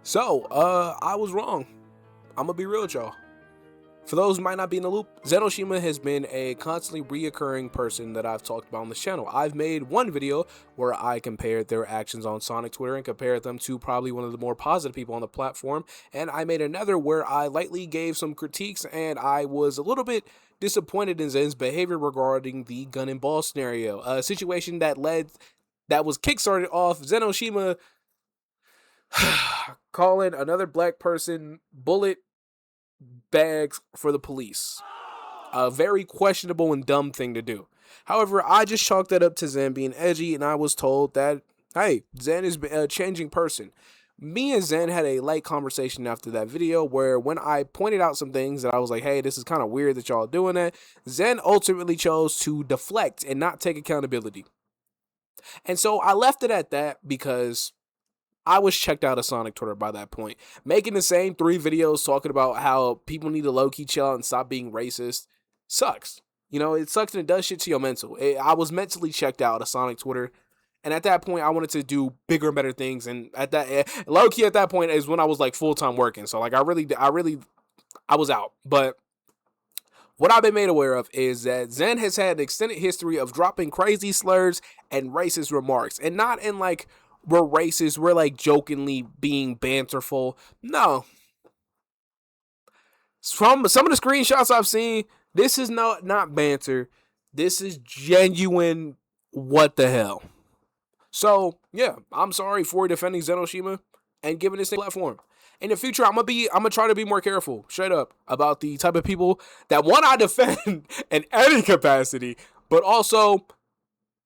So, I was wrong. I'm gonna be real with y'all. For those who might not be in the loop, Zxnoshima has been a constantly reoccurring person that I've talked about on this channel. I've made one video where I compared their actions on Sonic Twitter and compared them to probably one of the more positive people on the platform. And I made another where I lightly gave some critiques and I was a little bit disappointed in Zen's behavior regarding the gun and ball scenario. A situation that was kickstarted off Zxnoshima calling another black person bullet bags for the police. A very questionable and dumb thing to do. However, I just chalked that up to Zen being edgy, and I was told that, hey, Zen is a changing person. Me and Zen had a light conversation after that video where when I pointed out some things that I was like, hey, this is kind of weird that y'all doing that, Zen ultimately chose to deflect and not take accountability. And so I left it at that because I was checked out of Sonic Twitter by that point. Making the same 3 videos talking about how people need to low-key chill out and stop being racist sucks. You know, it sucks and it does shit to your mental. I was mentally checked out of Sonic Twitter. And at that point, I wanted to do bigger and better things. And at that, low-key at that point is when I was like full-time working. So like I was out. But what I've been made aware of is that Zen has had an extended history of dropping crazy slurs and racist remarks. And not in like, we're racist, we're like jokingly being banterful. No. From some of the screenshots I've seen, this is not banter. This is genuine what the hell. So, yeah, I'm sorry for defending Zxnoshima and giving this a platform. In the future, I'm gonna try to be more careful, straight up, about the type of people that I defend in any capacity, but also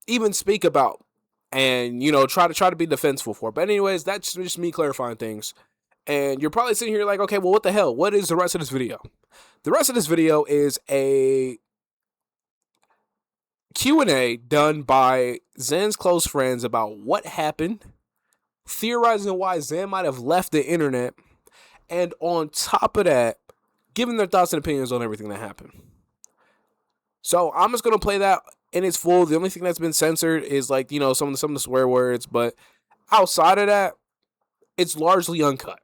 even speak about. And, you know, try to be defensive for it. But anyways, that's just me clarifying things. And you're probably sitting here like, okay, well, what the hell? What is the rest of this video? The rest of this video is a Q&A done by Zen's close friends about what happened, theorizing why Zen might have left the internet, and on top of that, giving their thoughts and opinions on everything that happened. So I'm just going to play that in its full. The only thing that's been censored is like, you know, some of the swear words, but outside of that, it's largely uncut.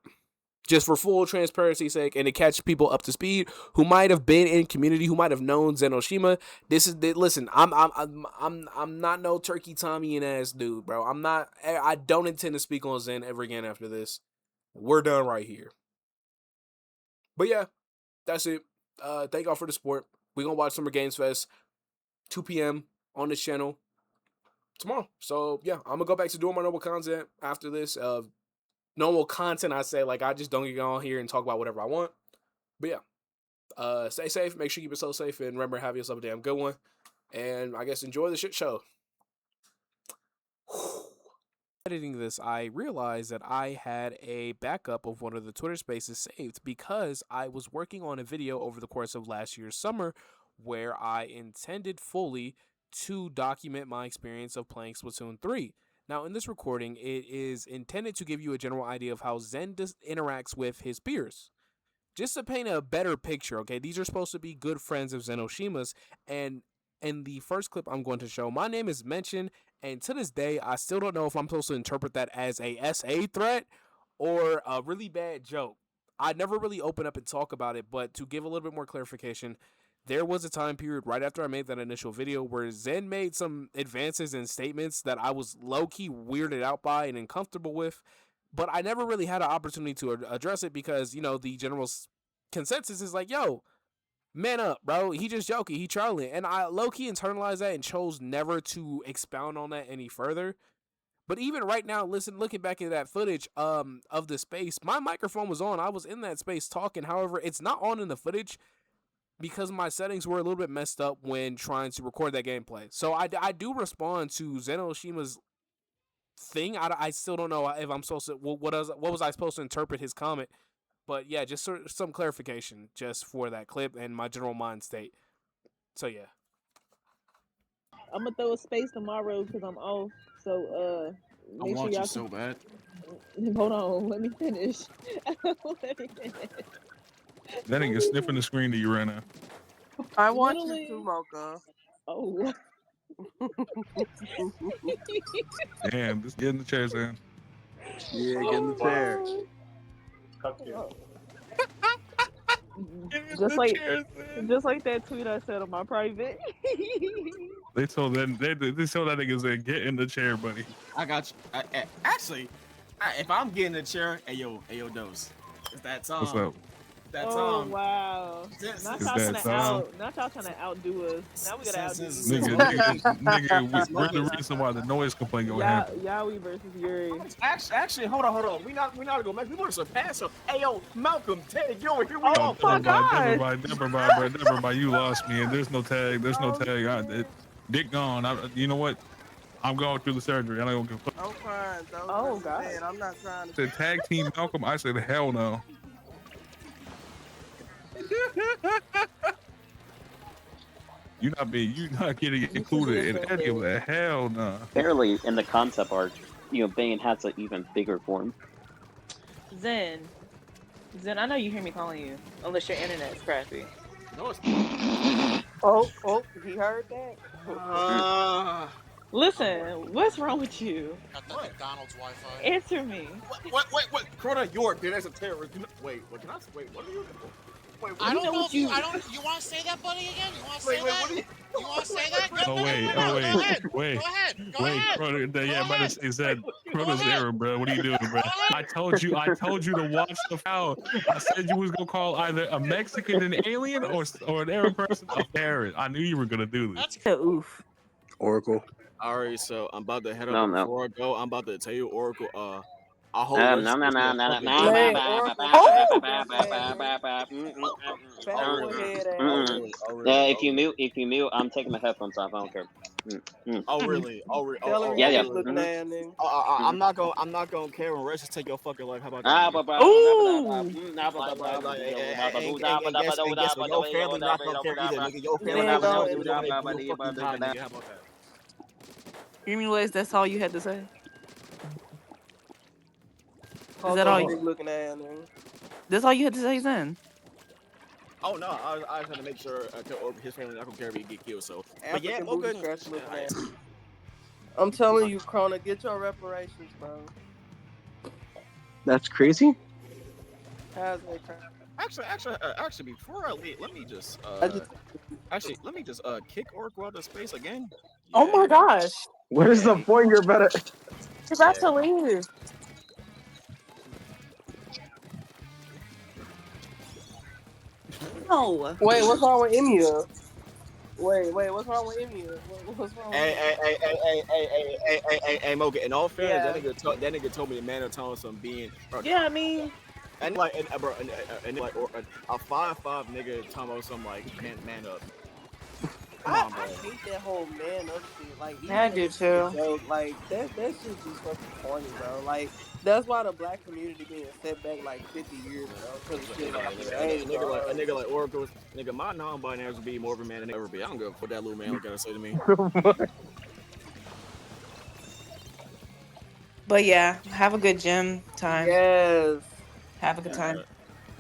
Just for full transparency's sake and to catch people up to speed who might have been in community, who might have known Zxnoshima. Listen, I'm not no turkey Tommy and ass dude, bro. I don't intend to speak on Zen ever again after this. We're done right here. But yeah, that's it. Thank y'all for the support. We're gonna watch Summer Games Fest 2 p.m. on this channel tomorrow. So yeah, I'm gonna go back to doing my normal content after this. Normal content, I say, like I just don't get on here and talk about whatever I want. But yeah, stay safe. Make sure you keep yourself safe, and remember, have yourself a damn good one. And I guess enjoy the shit show. Editing this, I realized that I had a backup of one of the Twitter spaces saved because I was working on a video over the course of last year's summer where I intended fully to document my experience of playing Splatoon 3. Now, in this recording, it is intended to give you a general idea of how Zen interacts with his peers. Just to paint a better picture, okay, these are supposed to be good friends of Zxnoshima's, and in the first clip I'm going to show, my name is mentioned, and to this day, I still don't know if I'm supposed to interpret that as a SA threat or a really bad joke. I never really open up and talk about it, but to give a little bit more clarification, there was a time period right after I made that initial video where Zen made some advances and statements that I was low-key weirded out by and uncomfortable with, but I never really had an opportunity to address it because, you know, the general consensus is like, yo, man up, bro. He just joking. He trolling. And I low-key internalized that and chose never to expound on that any further. But even right now, looking back at that footage of the space, my microphone was on. I was in that space talking. However, it's not on in the footage because my settings were a little bit messed up when trying to record that gameplay. So I do respond to Zxnoshima's thing. I still don't know if I'm supposed to, what was I supposed to interpret his comment. But yeah, just sort of some clarification just for that clip and my general mind state. So yeah. I'm gonna throw a space tomorrow because I'm off. So I make sure want y'all you so bad. hold on. Let me finish. Let me finish. That nigga sniffing the screen that you ran out. I want Literally. you to, Mocha. Oh. Damn, just get in the chair, Sam. Yeah, get in the chair. Oh, Get in just the like chair, Zen. just like that tweet I said on my private. They told that nigga said, get in the chair, buddy. I got you. Actually, if I'm getting a chair, ayo, dose. It's that What's time. up? That Oh time. wow! Since, Not Is y'all trying that to time? outdo us. Now we gotta since, outdo since, you. since Nigga, since we're Mocha, the reason why the noise complaint gonna Yeah, happen. Yowie versus Yuri. actually, hold on. We not gonna make. We want to surpass him. Ayo, Malcolm, Ted, yo, here we Oh are. my Never gosh! mind, bro. Never mind. You lost me, and there's no tag. There's no Oh tag. shit! Dick gone. You know what? I'm going through the surgery. I don't give a fuck. I'm crying. Those Oh versus god! Zed. I'm not trying to. Said tag team Malcolm. I said hell no. You not getting You should be included in any of offended. that. Hell no. Apparently, in the concept art, Bane has an even bigger form. Zen, I know you hear me calling you, unless your internet's crappy. No, it's Oh, he heard that. Listen, what's wrong with you? Got that McDonald's Wi-Fi. Answer me. what? Crota York, dude, that's a terrorist. Wait, what can I? Wait, what are you? Wait, what? I don't know know what if you. you- I don't. You want to say that, buddy, again? You want to Wait, say wait, that? what are you? You want to say that? Oh No, wait. Go ahead. Wait. Go ahead. Go Wait, ahead. Crota, yeah, Go about to ahead. say Zed. Go Crota's ahead. error, bro. What are you doing, bro? Go ahead. I told you to watch the foul. I said you was gonna call either a Mexican an alien or an Arab person a parrot. I knew you were gonna do this. That's Oof. Oracle. All right, so I'm about to head up. No, But no. before I go, I'm about to tell you, Oracle. I hope No, Reggie no, is no, a no, fucking no, Man, bitch. Oracle, Oh! fat breath ass. Fat Oh, boy really? head Oh, ass. really? Oh, really? Yeah, Oh, really? if you mute, I'm taking my headphones off. I don't care. Oh, really? Oh, Celery Yeah, yeah. stick looking ass nigga. I'm not gonna care when Reggie take your fucking life. How about that? Ah, Nigga? Ooh! And guess what? Your family not gonna care either, nigga. Your family Zen not gonna gonna care either. You're gonna be fucking die, nigga. How about that? Anyways, that's all you had to say. Is that all you- looking ass nigga. That's all you had to say, Zen. Oh no, I was trying to make sure his family not gonna care if he get killed. So, but yeah, African okay. booty scratch looking ass. I'm telling you, Krona, get your reparations, bro. That's crazy. How's that crazy? Actually, before I leave, let me just kick Oracle out of space again. Oh my Yeah. gosh. What is the point? You're better. You got to leave. No. Wait, what's wrong with Emia? Wait, what's wrong with Emia? What's wrong with Hey, Mocha. In all fairness, Yeah. that nigga told me the man of told some being. Yeah, I mean, And like, a 5'5" nigga talking about some like man up. Come on, bro. I hate that whole man up shit. Like, Yeah, I even do if it's a too. joke, like that shit just fucking corny, bro. Like, that's why the black community being set back like 50 years, bro. Because shit like that. A nigga like Oracle, nigga, my non-binaries would be more of a man than ever be. I don't give a fuck what that little man gotta say to me. but yeah, have a good gym time. Yes. Have a good time.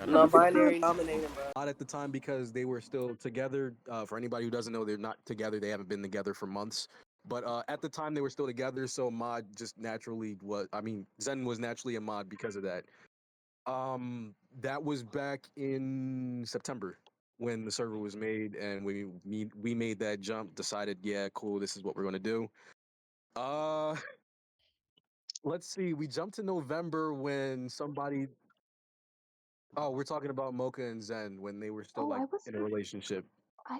Non-binary nominated, bro. Not at the time because they were still together. For anybody who doesn't know, they're not together. They haven't been together for months. But at the time, they were still together. So mod just naturally was. I mean, Zen was naturally a mod because of that. That was back in September when the server was made, and we made that jump. Decided, yeah, cool. This is what we're gonna do. Let's see. We jumped to November when somebody. Oh, we're talking about Mocha and Zen when they were still Oh, like I was. in a relationship. I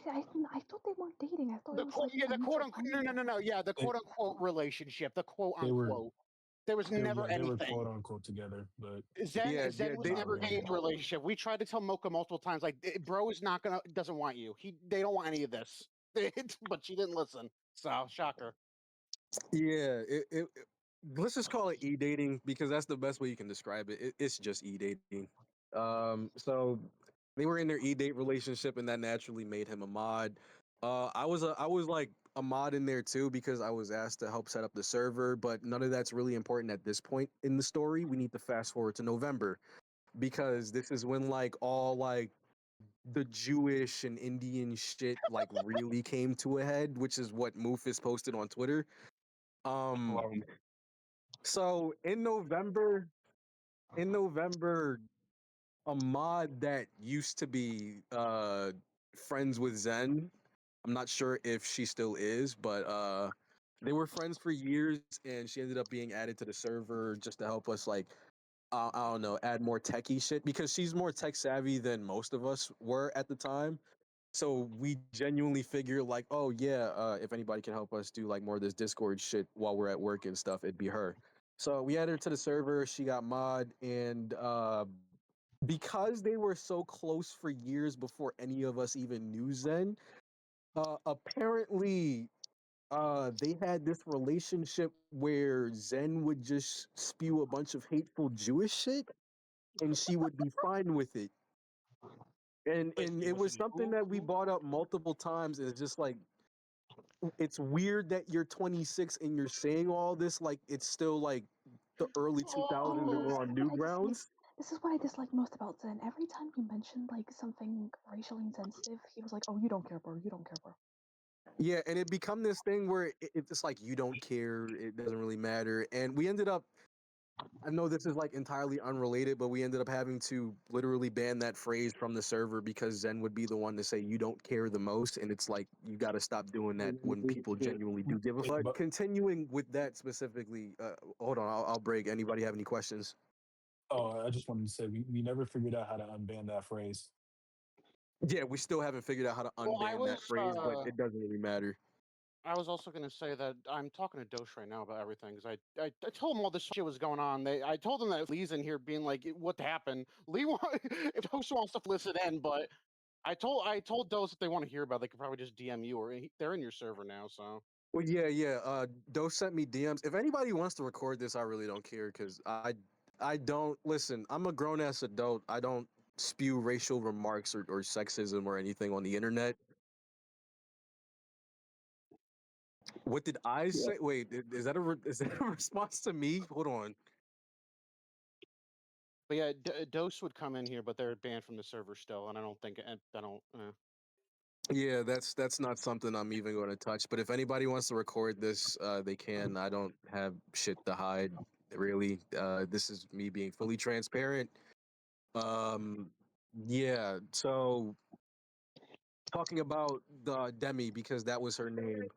thought they weren't dating. I thought The it was quote, like yeah, the a quote mutual unquote. friend. No. Yeah, the quote unquote relationship. The quote They were unquote. There was they, never yeah, they were anything. quote unquote together, but Zen Yeah, was they never really. in a relationship. We tried to tell Mocha multiple times, like, bro is not gonna doesn't want you. They don't want any of this. But she didn't listen. So shocker. yeah. Let's just call it e-dating because that's the best way you can describe it. It's just e-dating. So they were in their e-date relationship, and that naturally made him a mod. I was like a mod in there too because I was asked to help set up the server, but none of that's really important at this point in the story. We need to fast forward to November because this is when like all like the Jewish and Indian shit like really came to a head, which is what Moofus posted on Twitter. Um, So in November, a mod that used to be friends with Zen. I'm not sure if she still is, but they were friends for years, and she ended up being added to the server just to help us, like, I don't know, add more techie shit because she's more tech savvy than most of us were at the time. So we genuinely figure like, oh yeah, if anybody can help us do like more of this Discord shit while we're at work and stuff, it'd be her. So we added her to the server. She got mod, and because they were so close for years before any of us even knew Zen, apparently they had this relationship where Zen would just spew a bunch of hateful Jewish shit, and she would be fine with it. Wait, And it was something that we brought up multiple times. It's just like it's weird that you're 26 and you're saying all this like it's still like the early 2000s and Oh, we're this on is what I dislike. Newgrounds. This is what I dislike most about Zen. Every time you mentioned like something racially insensitive, he was like, "Oh, you don't care, bro. You don't care, bro." Yeah, and it become this thing where it's like you don't care, it doesn't really matter. And we ended up, I know this is like entirely unrelated, but we ended up having to literally ban that phrase from the server because Zen would be the one to say you don't care the most, and it's like you got to stop doing that when people genuinely do give a Wait, fuck. but Continuing with that specifically, hold on, I'll break. Anybody have any questions? oh, I just wanted to say we never figured out how to unban that phrase. Yeah, we still haven't figured out how to Well, unban that phrase, but it doesn't really matter. I was also going to say that I'm talking to Dosh right now about everything because I told him all this shit was going on. I told him that Lee's in here being like, "What happened?" Lee, if Dosh wants to listen in, but I told Dosh if they want to hear about, it, they could probably just DM you or they're in your server now. So Well, yeah. Dose sent me DMs. If anybody wants to record this, I really don't care because I don't listen. I'm a grown ass adult. I don't spew racial remarks or sexism or anything on the internet. What did I Yeah. say? Wait, is that is that a response to me? Hold on. but yeah, Dose would come in here, but they're banned from the server still, and I don't think I don't. Yeah, that's not something I'm even going to touch. But if anybody wants to record this, they can. I don't have shit to hide. Really, this is me being fully transparent. Um, yeah. So talking about the Demi because that was her name.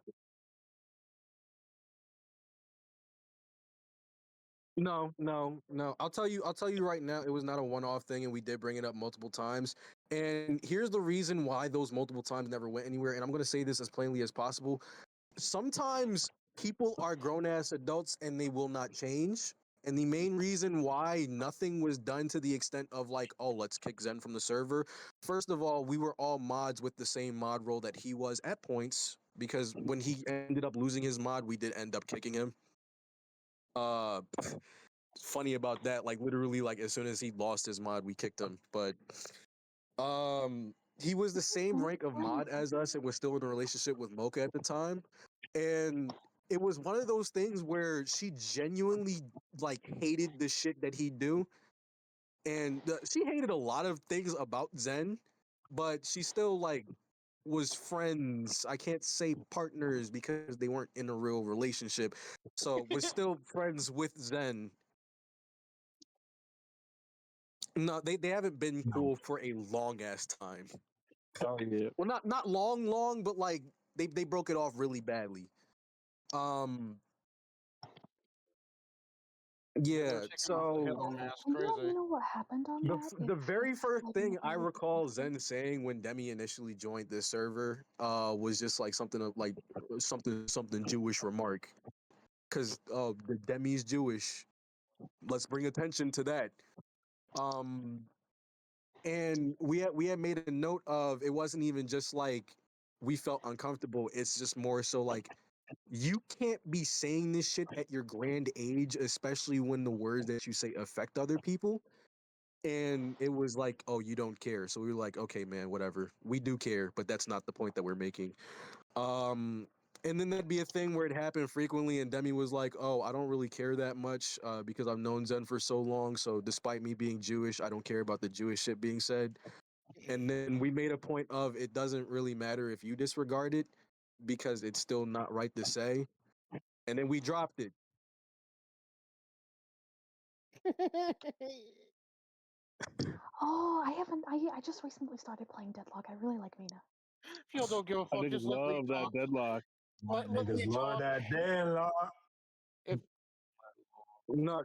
No. I'll tell you right now, it was not a one-off thing, and we did bring it up multiple times. And here's the reason why those multiple times never went anywhere. And I'm gonna say this as plainly as possible. Sometimes people are grown-ass adults and they will not change. And the main reason why nothing was done to the extent of like, oh, let's kick Zen from the server. First of all, we were all mods with the same mod role that he was at points, because when he ended up losing his mod, we did end up kicking him. Uh, funny about that, like literally, like as soon as he lost his mod, we kicked him. But he was the same rank of mod as us and was still in a relationship with Mocha at the time. And it was one of those things where she genuinely like hated the shit that he do, and she hated a lot of things about Zen, but she still like was friends. I can't say partners because they weren't in a real relationship. So was still friends with Zen. No, they haven't been No. cool for a long ass time. Oh yeah. Well, not long, but like they broke it off really badly. Um, They were yeah. taking off the So Hitler mask, You crazy. know what happened on that? the very first Like thing I really recall Zen saying when Demi initially joined this server, was just like something of like something Jewish remark, because the Demi's Jewish. Let's bring attention to that. Um, and we had made a note of, it wasn't even just like we felt uncomfortable. It's just more so like you can't be saying this shit at your grand age, especially when the words that you say affect other people. And it was like, oh, you don't care. So we were like, okay, man, whatever. We do care, but that's not the point that we're making. Um, and then that'd be a thing where it happened frequently, and Demi was like, "Oh, I don't really care that much because I've known Zen for so long. So despite me being Jewish, I don't care about the Jewish shit being said." And then we made a point of it doesn't really matter if you disregard it because it's still not right to say. And then we dropped it. Oh, I haven't. I just recently started playing Deadlock. I really like Mina. If y'all don't give a I fuck, niggas just let Lee love that talk. deadlock. Let Niggas Lee love talk. that deadlock. If No,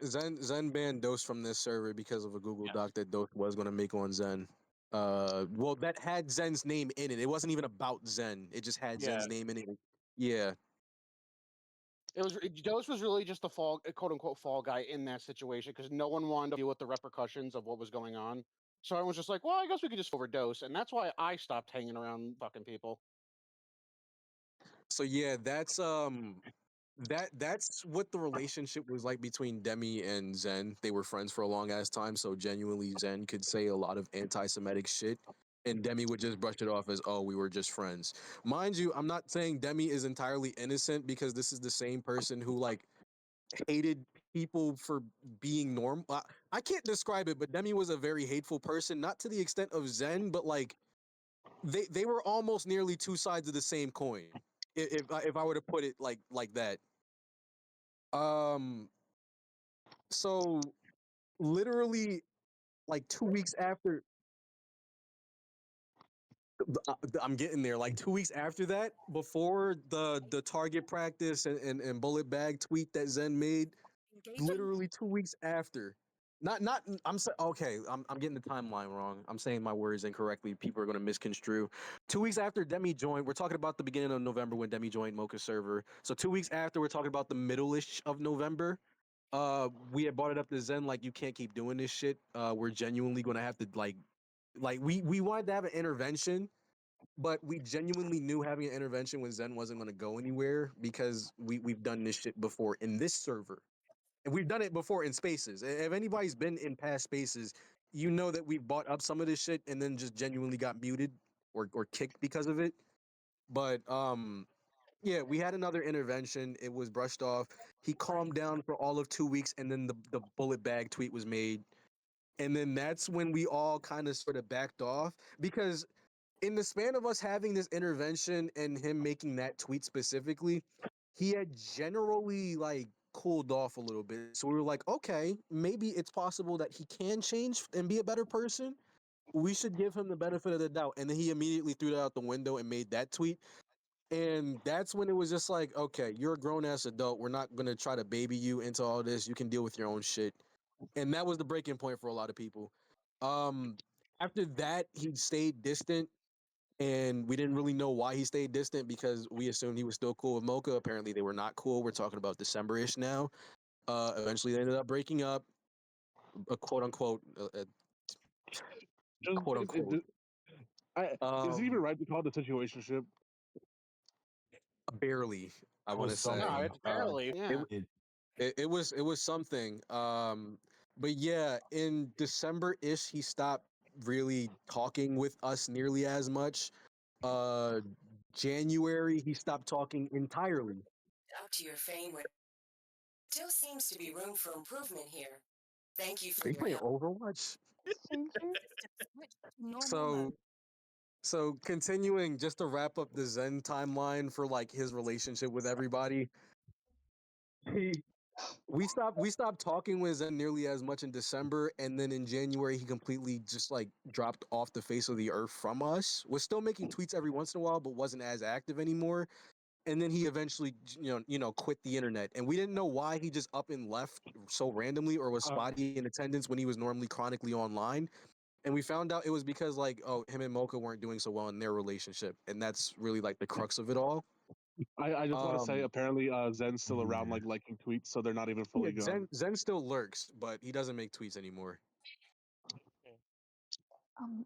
Zen banned Dose from this server because of a Google Doc that Dose was going to make on Zen. Well, that had Zen's name in it. It wasn't even about Zen. It just had Yeah. Zen's name in it. Yeah. it was Dose was really just a quote unquote fall guy in that situation because no one wanted to deal with the repercussions of what was going on. So I was just like, well, I guess we could just overdose, and that's why I stopped hanging around fucking people. So yeah, that's what the relationship was like between Demi and Zen. They were friends for a long ass time, so genuinely Zen could say a lot of anti-Semitic shit. And Demi would just brush it off as, oh, we were just friends. Mind you, I'm not saying Demi is entirely innocent because this is the same person who like hated people for being normal. I can't describe it, but Demi was a very hateful person, not to the extent of Zen, but like they were almost nearly two sides of the same coin. If I were to put it like that. Um. So literally, like 2 weeks after, I'm getting there. Like 2 weeks after that, before the target practice and bullet bag tweet that Zen made, literally 2 weeks after. Not okay. I'm getting the timeline wrong. I'm saying my words incorrectly. People are going to misconstrue. 2 weeks after Demi joined, we're talking about the beginning of November when Demi joined Mocha server. So 2 weeks after, we're talking about the middle-ish of November. We had brought it up to Zen like you can't keep doing this shit. We're genuinely going to have to like we wanted to have an intervention, but we genuinely knew having an intervention with Zen wasn't going to go anywhere because we've done this shit before in this server. And we've done it before in spaces. If anybody's been in past spaces, you know that we've bought up some of this shit and then just genuinely got muted or kicked because of it. But yeah, we had another intervention. It was brushed off. He calmed down for all of 2 weeks, and then the bullet bag tweet was made. And then that's when we all kind of sort of backed off because in the span of us having this intervention and him making that tweet specifically, he had generally like cooled off a little bit. So we were like, okay, maybe it's possible that he can change and be a better person. We should give him the benefit of the doubt. And then he immediately threw that out the window and made that tweet. And that's when it was just like, okay, you're a grown ass adult. We're not gonna try to baby you into all this. You can deal with your own shit. And that was the breaking point for a lot of people. Um, After that, he stayed distant, and we didn't really know why he stayed distant because we assumed he was still cool with Mocha. Apparently, they were not cool. We're talking about December-ish now. Eventually, they ended up breaking up, a quote unquote, Just, quote unquote. is it even Um, right to call it a situationship? Barely, I It want to was no, say. something. it's barely. It, Yeah. it was something. But yeah, in December-ish, he stopped really talking with us nearly as much. Uh, January, he stopped talking entirely. Up to your fame with still seems to be room for improvement here. Thank you Are for you your playing help. Overwatch? Thank you. Switch to normal So, mode. so continuing just to wrap up the Zen timeline for like his relationship with everybody. He we stopped talking with Zen nearly as much in December, and then in January he completely just like dropped off the face of the earth from us. Was still making tweets every once in a while, but wasn't as active anymore. And then he eventually, quit the internet, and we didn't know why he just up and left so randomly or was Uh, spotty in attendance when he was normally chronically online. And we found out it was because like, oh, him and Mocha weren't doing so well in their relationship, and that's really like the crux of it all. I just want to say, Um, apparently, Zen's still around, Yeah. like liking tweets, so they're not even yeah, fully gone. Zen still lurks, but he doesn't make tweets anymore. If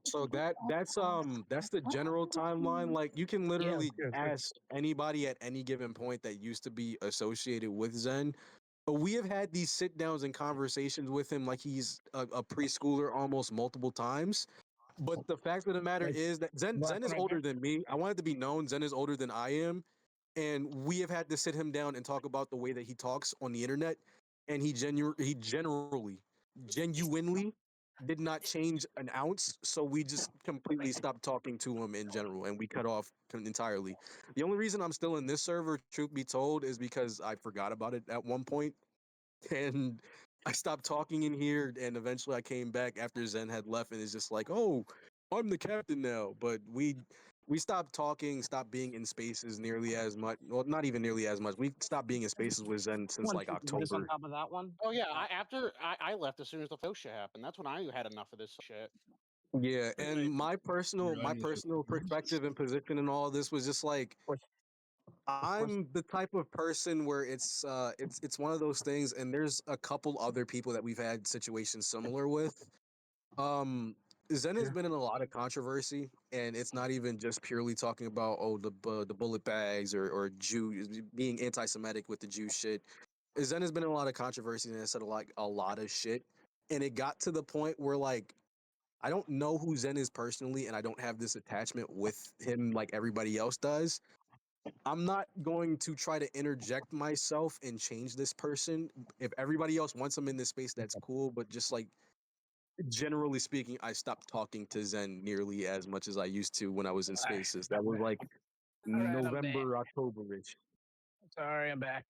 So you don't mind that's the what general happened timeline. between? Like you can Yeah, literally yeah, sure. ask anybody at any given point that used to be associated with Zen. But we have had these sit downs and conversations with him like he's a preschooler almost multiple times. But the fact of the matter Like, is that Zen is older than me. I want it to be known Zen is older than I am. And we have had to sit him down and talk about the way that he talks on the internet. And he genuinely did not change an ounce. So we just completely stopped talking to him in general, and we cut off entirely. The only reason I'm still in this server, truth be told, is because I forgot about it at one point, and I stopped talking in here, and eventually I came back after Zen had left, and it's just like, oh, I'm the captain now. But we stopped talking, stopped being in spaces nearly as much. Well, not even nearly as much. We stopped being in spaces with Zen since One like this on October. top of that one. Oh yeah, after I left as soon as the faux shit happened. That's when I had enough of this shit. Yeah, and You're my on your- personal perspective and position in all of this was just like I'm the type of person where it's one of those things, and there's a couple other people that we've had situations similar with. Zen has Yeah. been in a lot of controversy, and it's not even just purely talking about the bullet bags or Jew being anti-Semitic with the Jew shit. Zen has been in a lot of controversy and has said a lot of shit, and it got to the point where like I don't know who Zen is personally, and I don't have this attachment with him like everybody else does. I'm not going to try to interject myself and change this person. If everybody else wants him in this space, that's cool. But just like generally speaking, I stopped talking to Zen nearly as much as I used to when I was in spaces. That was like All right, I'm back. November, October-ish. Sorry, I'm back.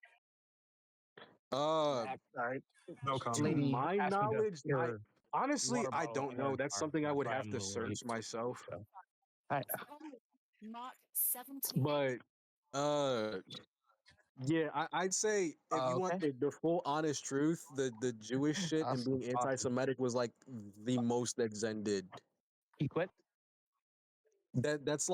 Uh, Back. Sorry. No to comment. Lady my asked me to knowledge, I pour honestly water I bottle don't in her know. That's car. something I That's would why have I'm a to little late. search myself. So, I, Mach 17. But uh, yeah, I'd say if you want okay. the full honest truth, the Jewish shit and Awesome. being Awesome. anti-Semitic was like the most that Zen did. He quit. That's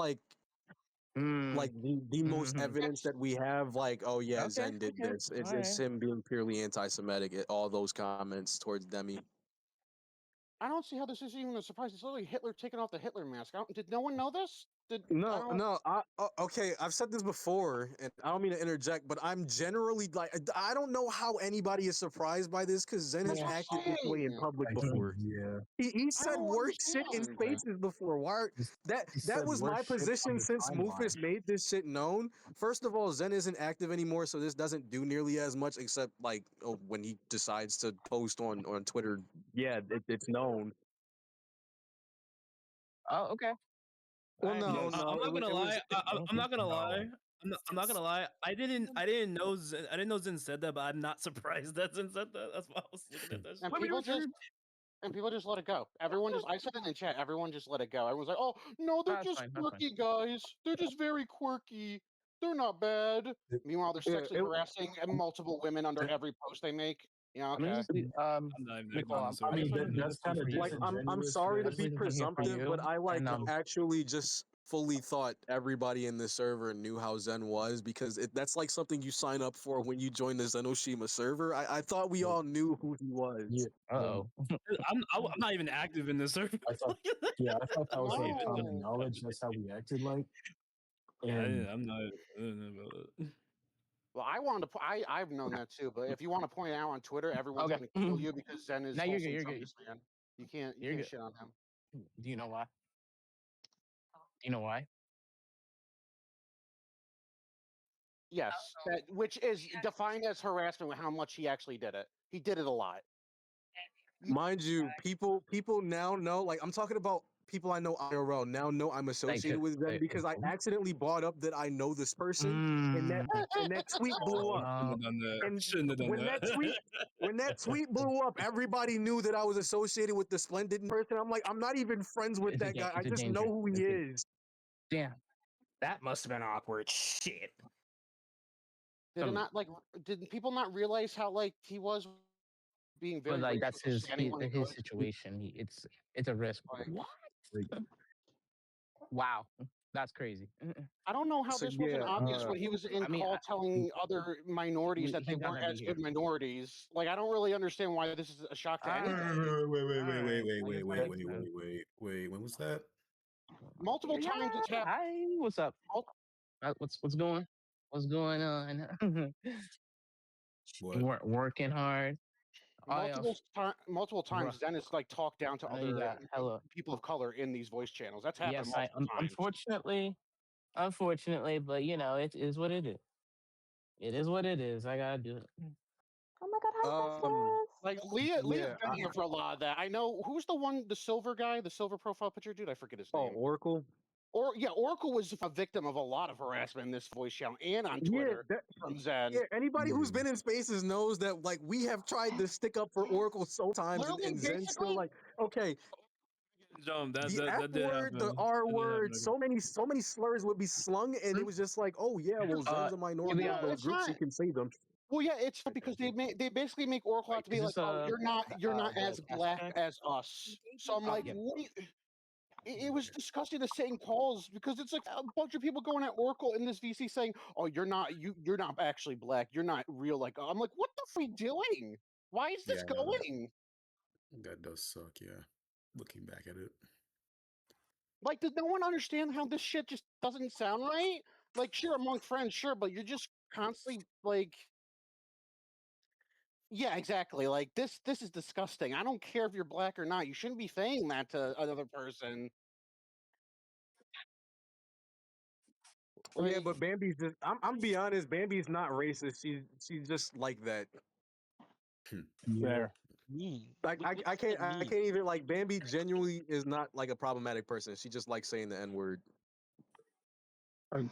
Mm. like the most Hmm. evidence that we have. Like, oh yeah, Okay. Zen did Okay. this. All It's right. him being purely anti-Semitic. All those comments towards Demi. I don't see how this is even a surprise. It's literally Hitler taking off the Hitler mask. Did no one know this? Did I No, don't? no. Okay. I've said this before, and I don't mean to interject, but I'm generally like, I don't know how anybody is surprised by this because Zen That's has what I'm acted this way in saying. public I before. yeah. He I said don't worse shit in understand. Right. spaces before. Why? He That said was worse my shit on position the since timeline. Mufus made this shit known. First of all, Zen isn't active anymore, so this doesn't do nearly as much, except like when he decides to post on Twitter. Yeah, it's known. Oh, okay. Well, I no, mean, Yes. no, I'm not gonna it was lie. I'm not gonna lie. No. I'm not gonna lie. I didn't know. I didn't know Zen said that, but I'm not surprised that Zen said that. That's why I was looking at that And shit. people just let it go. Everyone just I said it in chat. Everyone just let it go. Everyone's like, "Oh no, they're that's just fine. That's fine. quirky guys. They're just very quirky. They're not bad." Meanwhile, they're yeah, sexually harassing multiple women under every post they make. Yeah, Let me okay. just leave, I'm not even gonna Nicole. comment. I I mean, just wanted to leave that's this one kind for of like you. I'm disingenuous for sorry you I to just to be leave this one here for presumptive, but you. I like And actually just fully thought everybody in this server knew how Zen was because that's like something you sign up for when you join the Zenoshima server. I thought we well, all knew who he was. yeah. Well, oh, I'm not even active in this server. I thought yeah, I thought that was like okay. common No. knowledge. That's how we acted like. Yeah, And I'm not. I don't know about that. Well, I wanted to. I've known that too. But if you want to point it out on Twitter, everyone's Okay. going to kill you because Zen is Now you're good. wholesome You're good. Justice man. You You're can't good. shit on him. Do you know why? Do you know why? Yes, that which is defined as harassment with how much he actually did it. He did it a lot. Mind you, people now know. Like I'm talking about people I know IRL now know I'm Like, associated with them because I accidentally brought up that I know this person, and mm, that tweet blew Oh, up. shouldn't have done that. And Shouldn't have done when that tweet that. when that tweet blew up, everybody knew that I was associated with the Splendid person. I'm like, I'm not even friends with it's a that guy. I it's a just know danger. who he is. Damn, that must have been awkward. Shit. Did it not like? Did people not realize how like he was being But very like racist that's against anyone he his could? situation. It's a risk. Like, What? like, Wow, that's crazy. I don't know how So this wasn't yeah, obvious when he was in I mean, call telling other minorities that they he's not weren't gonna be as here. good minorities. Like, I don't really understand why this is a shock to All anybody. right, all right. I guess that makes sense. wait. When was that? Multiple Yeah. times it's happened. Hi. What's up? What's going? What's going on? What? Working hard. Oh yeah. Multiple Bruh. times, Dennis like talked down to I know you other got hella. people of color in these voice channels. That's happened Yes, I multiple times. unfortunately, but you know, it is what it is. It is what it is. I gotta do it. Oh my god, hi Festus! Like Leah's yeah. been here for a lot of that. I know who's the silver guy, the silver profile picture dude. I forget his Oh, name. Oracle. Oracle was a victim of a lot of harassment in this voice channel and on Twitter from Zen. Yeah, anybody who's been in spaces knows that like we have tried to stick up for Oracle so times, and Zen's still like, okay, Jump, the F that did word, the happen. R That did word, happen. so many slurs would be slung, and it was just like, oh yeah, well Zen's a minority of those It's groups, he not. can say them. Well, yeah, it's because they basically make Oracle out to be Is like, this oh, you're not the as test black check? as us. So I'm like, Yep. what? It was disgusting to sit in calls because it's like a bunch of people going at Oracle in this VC saying, "Oh, you're not actually black. You're not real." Like I'm like, what the f*** are you doing? Why is this going? That does suck. Yeah, looking back at it. Like, does no one understand how this shit just doesn't sound right? Like, sure, among friends, sure, but you're just constantly like, yeah, exactly. Like this is disgusting. I don't care if you're black or not. You shouldn't be saying that to another person. Yeah, but Bambi's just, I'm be honest, Bambi's not racist. She's just like that. Yeah. Like I can't even like Bambi genuinely is not like a problematic person. She just likes saying the N word. Is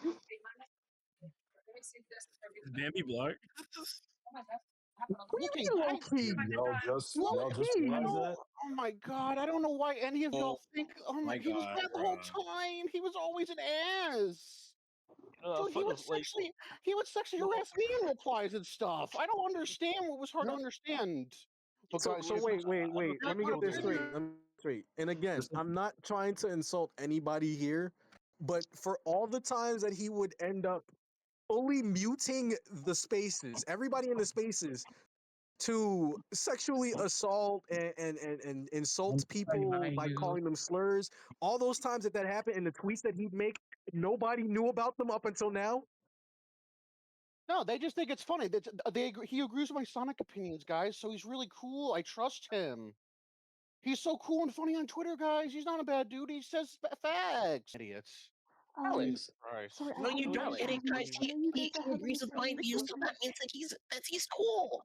Bambi black? What do you mean low key? Low Y'all just key. realized that? Oh my god! I don't know why any of y'all think. Oh my, my he was God, bad the whole time. He was always an ass. Dude, he would sexually harass me in replies and stuff. I don't understand what was hard to understand. But So wait. Let me get this straight. Let me get this straight. And again, I'm not trying to insult anybody here, but for all the times that he would end up fully muting the spaces, everybody in the spaces, to sexually assault and insult people by calling them slurs, all those times that happened and the tweets that he'd make, nobody knew about them up until now. No, they just think it's funny. He agrees with my Sonic opinions, guys. So he's really cool. I trust him. He's so cool and funny on Twitter, guys. He's not a bad dude. He says facts. Idiots. Alex. Christ. Sorry, No, you I know don't you get guys are it, having guys. I know you guys are He having a agrees with my serious views, so that conversation. means that he's cool.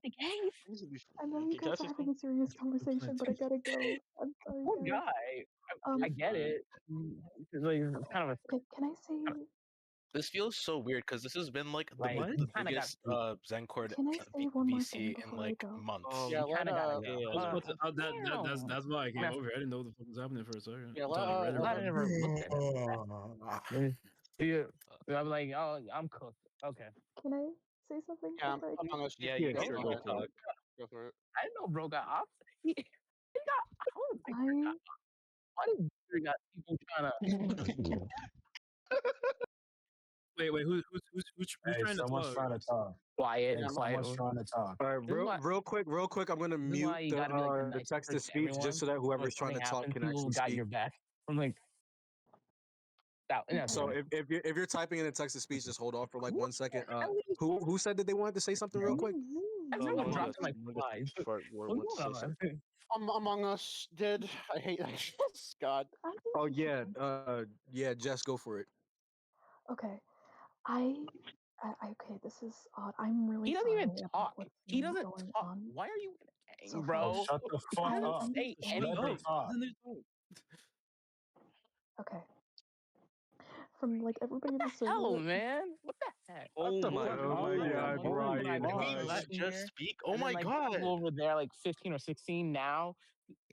I know you guys are having a serious conversation, but I gotta go. I'm sorry, Poor guys. guy. I get it. Like, it's kind of a Okay, can I say? This feels so weird because this has been like the, like the he kind of got biggest Zencord Can I say one more thing VC in before I like go? months. Yeah, he kind of got to Yeah. go. I was about to, that's why I came over here. I didn't know what the fuck was happening for a second. Yeah, Until I read it. I never looked at him. Yeah, I'm like, oh, I'm cooked. Okay. Can I say something Yeah, before I go? among us. Yeah, Yeah, you sure, go for it. Go for it. I didn't know bro got off. He got. How did I why did we got people trying to? Wait, who's Hey, trying to someone's talk? trying to talk. Quiet Hey, and quiet. someone's trying to talk. All right, This is why. real quick. I'm gonna This is why mute you gotta be like the the nice text to person to speech everyone. just so that So whoever's if trying to something talk happens, can people actually got speak. your back. I'm like, that's So right. if you're typing in a text to speech, just hold off for like 1 second. Who said that they wanted to say something real quick? Everyone Among dropped Us. like Among Us flies. Fart War What's wants to going say on? something. Among Us did. I hate that. God. Oh yeah, Jess, go for it. okay. Okay, this is odd. I'm really He doesn't sorry even about talk. what's He been doesn't going talk. on. Why are you So bro? Oh, shut the fuck I up. Say understand. Let him talk. Okay. From like everybody in the server. Hell, man. What the heck? Oh The my fuck? Oh my God, Brian, Can we hush. let Jess speak? Oh And then, my like, god. people over there, like 15 or 16 now,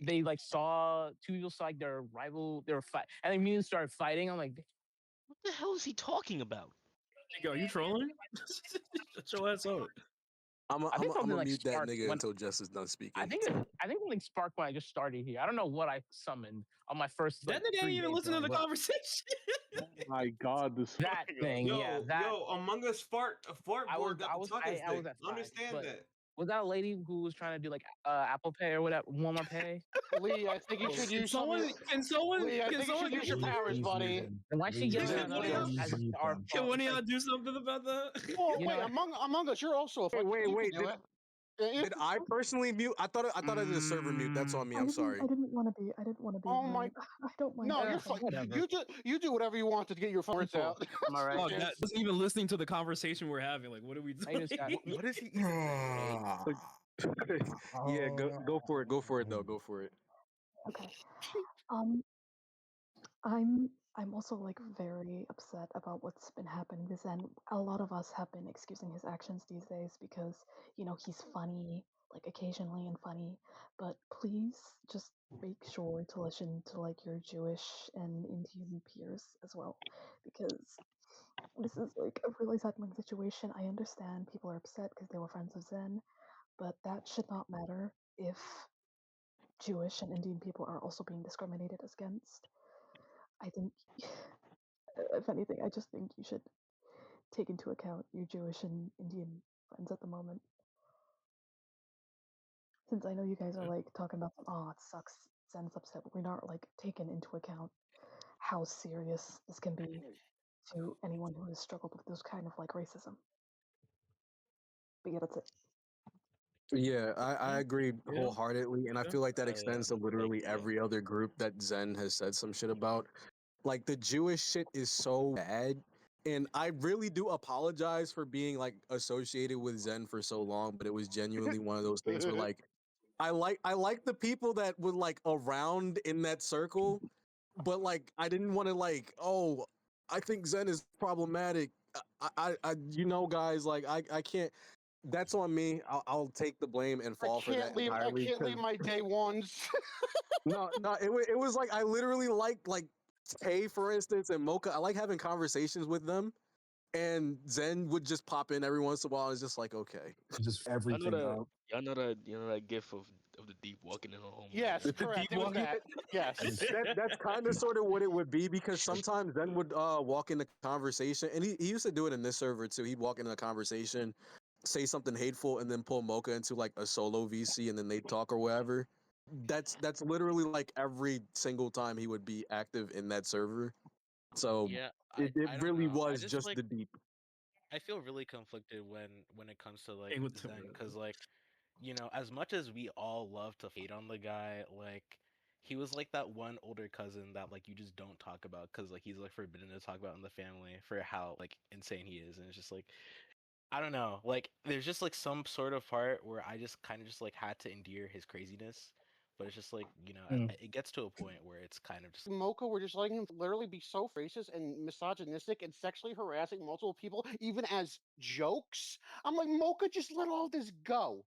they like saw two people saw like their rival, they were fight, and they immediately started fighting. I'm like, What the hell is he talking about? Are you trolling? Shut your ass up. I'm I think something gonna like mute that sparked nigga when until Jess is done speaking. I think something sparked when I just started here. I don't know what I summoned on my first. That Like, nigga ain't even 3 days listen to run, the but conversation. Oh my god, this that thing, yeah, that Among Us fart I was board got the talking I was stick. at 5, Understand but that. was that a lady who was trying to do like Apple Pay or whatever, Walmart Pay? Lee, I think you should use some. Can someone Lee, I think you should use your powers, buddy. And why she yelling at one of us y'all- as our Can one of like, y'all do something about that? Oh, you wait, know, Among Us, you're also a fucking. Wait, You can do it. did I personally mute? I thought I did a server mute. That's on me. I'm sorry. I didn't want to be. I didn't want to be. Oh my. I don't mind. No, Yeah, you're fine. whatever. You do whatever you want to get your farts out. Am I right? Oh, that wasn't even listening to the conversation we're having. Like, what are we I doing? just got What is he even Yeah, go for it. Go for it though. Go for it. Okay. I'm I'm also like very upset about what's been happening to Zen. A lot of us have been excusing his actions these days because, he's funny, like occasionally and funny, but please just make sure to listen to like your Jewish and Indian peers as well because this is like a really saddening situation. I understand people are upset because they were friends of Zen, but that should not matter if Jewish and Indian people are also being discriminated against. I think, if anything, I just think you should take into account your Jewish and Indian friends at the moment. Since I know you guys are like talking about, oh, it sucks, Zen's upset, but we're not like taking into account how serious this can be to anyone who has struggled with those kind of like racism. But yeah, that's it. Yeah, I agree wholeheartedly, and I feel like that Yeah, extends to literally every other group that Zen has said some shit about. Like the Jewish shit is so bad, and I really do apologize for being like associated with Zen for so long, but it was genuinely one of those things where like I like the people that were like around in that circle, but like I didn't want to like, oh, I think Zen is problematic. Guys, like I can't. That's on me. I'll take the blame and I fall for that can't leave. I entirely. can't leave my day ones. No, it was like I literally like Tay, for instance, and Mocha. I like having conversations with them, and Zen would just pop in every once in a while. And it's just like, okay, Just I know everything that. up. Y'all know that gif of the deep walking in a home. Yes, the correct. deep It was walking. that. Yes. That's kind of sort of what it would be because sometimes Zen would walk in the conversation, and he used to do it in this server too. He'd walk into a conversation, say something hateful, and then pull Mocha into like a solo VC, and then they'd talk or whatever. That's literally like every single time he would be active in that server. So Yeah, it I don't really know. I was just just like the deep. I feel really conflicted when it comes to like Hey, what's up, Zen, bro? because like as much as we all love to hate on the guy, like he was like that one older cousin that like you just don't talk about because like he's like forbidden to talk about in the family for how like insane he is, and it's just like I don't know, like there's just like some sort of part where I just kind of just like had to endure his craziness, but it's just like it gets to a point where it's kind of just Mocha were just letting him literally be so racist and misogynistic and sexually harassing multiple people, even as jokes. I'm like, Mocha, just let all this go.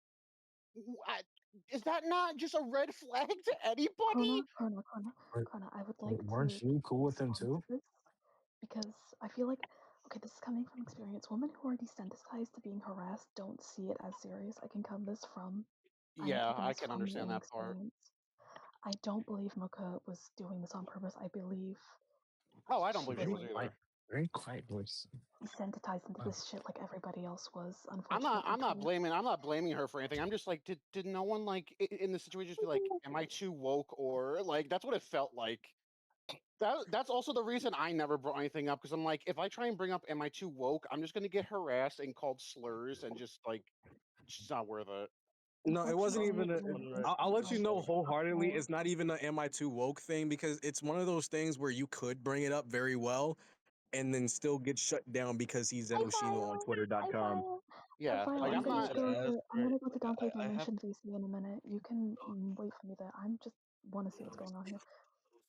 Is that not just a red flag to anybody? Krona, I would like Weren't to you cool with him respond too? to this because I feel like, okay, this is coming from experience. Women who are desensitized to being harassed don't see it as serious. I'm Yeah, taking I this can from my understand own that part. experience. I don't believe Mocha was doing this on purpose. I believe Oh, I don't she believe was she Very was like quiet, either. very quiet voice. desensitized into Oh. this shit like everybody else was, I'm not. unfortunately, I'm not Krona. blaming her for anything. I'm just like, did no one like in the situation just be like, am I too woke or like that's what it felt like. That's also the reason I never brought anything up because I'm like, if I try and bring up am I too woke, I'm just gonna get harassed and called slurs and just like it's just not worth it. No, it wasn't Unfortunately, even. I'll let you know wholeheartedly. more. It's not even a "Am I too woke" thing because it's one of those things where you could bring it up very well, and then still get shut down because he's Zenoshima on Twitter.com. Yeah, File, like I'm I'm gonna not. go to Dante I have Dimension VC in a minute. You can wait for me there. I'm just want to see what's going on here.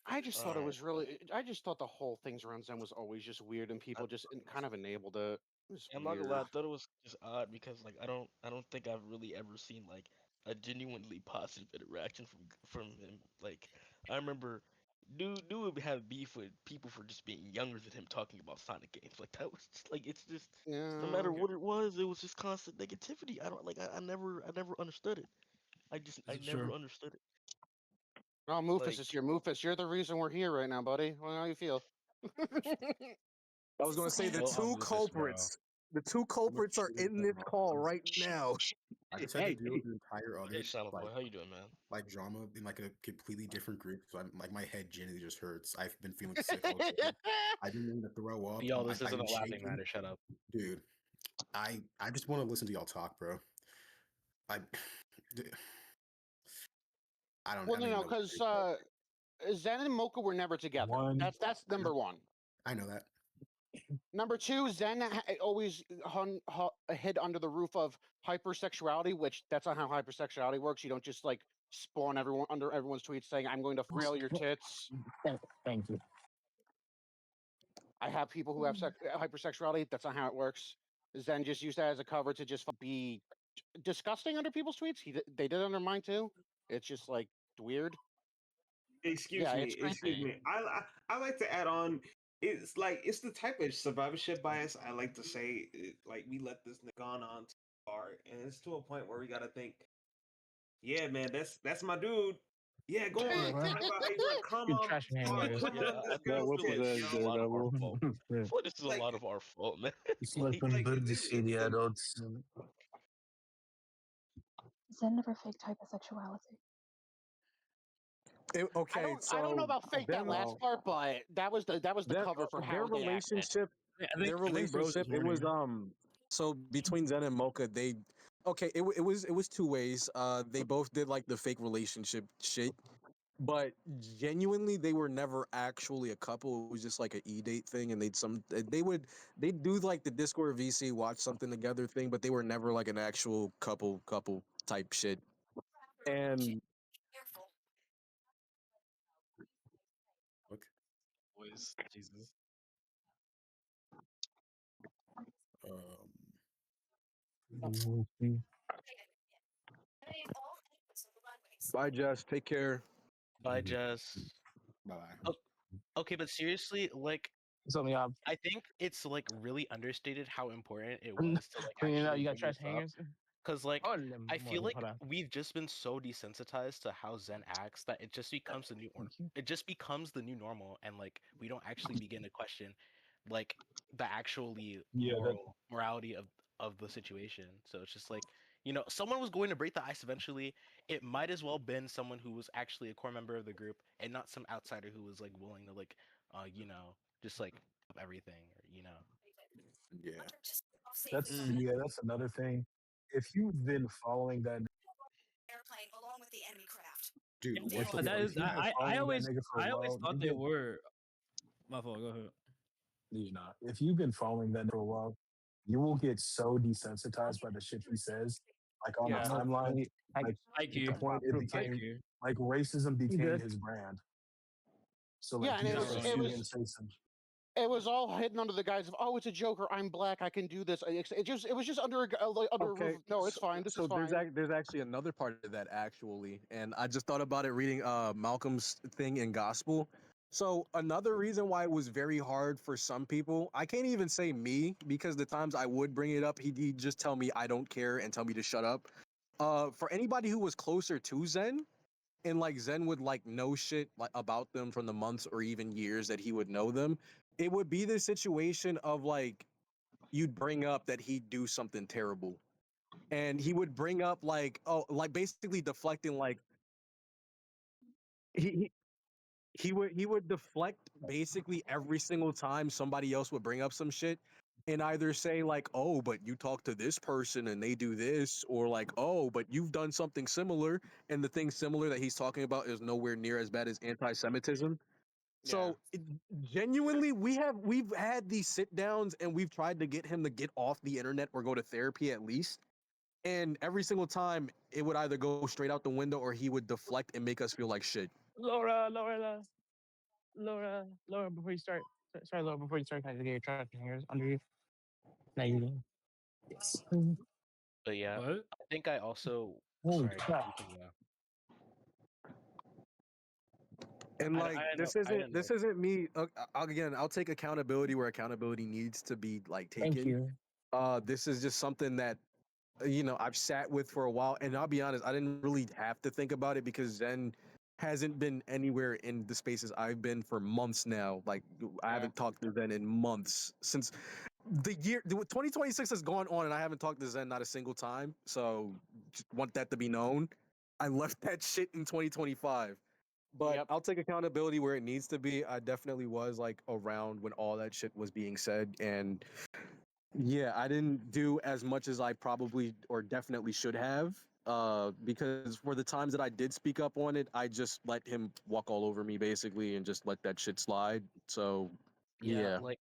I just thought it alright. was really. I just thought the whole things around Zen was always just weird, and people just kind of enabled it. It was I'm not gonna lie, weird. I thought it was just odd because like I don't think I've really ever seen like a genuinely positive interaction from him. Like I remember dude would have beef with people for just being younger than him talking about Sonic games. Like that was just like it's just no Yeah. matter what it was just constant negativity. I don't like I never understood it. I never Sure. understood it. Oh, Mufus Like is here. Mufus, you're the reason we're here right now, buddy. Well, how you feel? I was going to say the chill on two Rufus, bro. culprits. The two I'm gonna culprits are chill in that this call right now. I just had to Hey, deal with the entire Hey other Silent Boy, how you doing, man? like drama in like a completely different group. So I'm like my head genuinely just hurts. I've been feeling sick all day. I've been wanting to throw up. Yo, this I've isn't been a laughing shaking, matter, shut up. dude. I just want to listen to y'all talk, bro. I I Well, don't no, even no, know what to because say. Zen and Mocha were never together. One. That's number one. I know that. Number two, Zen always hid under the roof of hypersexuality, which that's not how hypersexuality works. You don't just like spawn everyone under everyone's tweets saying, "I'm going to rail your tits." Thank you. I have people who have hypersexuality. That's not how it works. Zen just used that as a cover to just be disgusting under people's tweets. They did it under mine too. It's just like weird. Excuse me, excuse me. I like to add on. It's like it's the type of survivorship bias I like to say. Like we let this nigga on too far, and it's to a point where we gotta think. Yeah, man, that's my dude. Yeah, go on. Tell me about how you want to come You're on, trashing hangers. come Yeah, on I this feel girl's like tip, this is a yo. lot of our fault. I Yeah. feel like this is a Like, lot of our fault, man. Sleeping birds see the it's adults. Zen never faked hypersexuality. Okay, I don't know so about fake that them last part, but that was the their cover for their how they acted. relationship I think Bros is it was horny. so between Zen and Mocha, they okay, it was two ways. They both did like the fake relationship shit, but genuinely they were never actually a couple. It was just like an e-date thing, and they'd do like the Discord VC watch something together thing, but they were never like an actual couple type shit. And Okay. Boys, Jesus. bye, Jess. Take care. Bye, Jess. Bye. Oh, okay, but seriously, like, Something up. I think it's like really understated how important it You was to like actually got bring trash this up. hangers. Cause like Oh, I feel like hold on. we've just been so desensitized to how Zen acts that it just becomes the new it just becomes the new normal, and like we don't actually begin to question like the actually Yeah, that morality of the situation. So it's just like, someone was going to break the ice eventually. It might as well been someone who was actually a core member of the group and not some outsider who was like willing to like just like everything, or. Yeah. that's another thing. If you've been following that Airplane along with the enemy craft. Dude, what the if fuck? you've been I following that always nigga for a I always while, thought they were. My fault. Go ahead. you're not. If you've been following that for a while, you will get so desensitized by the shit he says, like on the Yeah. timeline, like to the IQ. point it became IQ. like racism You became good? his brand. So Yeah, like and you it just was see it him was say some. it was all hidden under the guise of, oh, it's a Joker. I'm black. I can do this. It was just under like under a Okay, roof. No, it's fine. This is so fine. there's actually another part of that actually, and I just thought about it reading Malcolm's thing in Gospel. So another reason why it was very hard for some people, I can't even say me because the times I would bring it up, he'd just tell me I don't care and tell me to shut up. For anybody who was closer to Zen, and like Zen would like know shit like about them from the months or even years that he would know them, it would be the situation of like you'd bring up that he'd do something terrible and he would bring up like like basically deflecting like he he, he would deflect basically every single time somebody else would bring up some shit and either say like, oh, but you talk to this person and they do this, or like, oh, but you've done something similar, and the thing similar that he's talking about is nowhere near as bad as anti-Semitism. Yeah. So genuinely, we've had these sit downs and we've tried to get him to get off the internet or go to therapy at least. And every single time, it would either go straight out the window or he would deflect and make us feel like shit. Laura, before you start, sorry, Laura, before you start, can I just get your trash hangers under you? Now you do. Yes. But yeah, What? I think I also Holy sorry, crap. you can And like I didn't know. this isn't me. Again, I'll take accountability where accountability needs to be like Thank taken. you. This is just something that I've sat with for a while, and I'll be honest, I didn't really have to think about it because Zen hasn't been anywhere in the spaces I've been for months now. Like I Yeah. haven't talked to Zen in months since the 2026 has gone on, and I haven't talked to Zen not a single time. So just want that to be known. I left that shit in 2025. But Yep. I'll take accountability where it needs to be. I definitely was like around when all that shit was being said, and yeah, I didn't do as much as I probably or definitely should have. Because for the times that I did speak up on it, I just let him walk all over me basically and just let that shit slide. So Yeah, yeah. like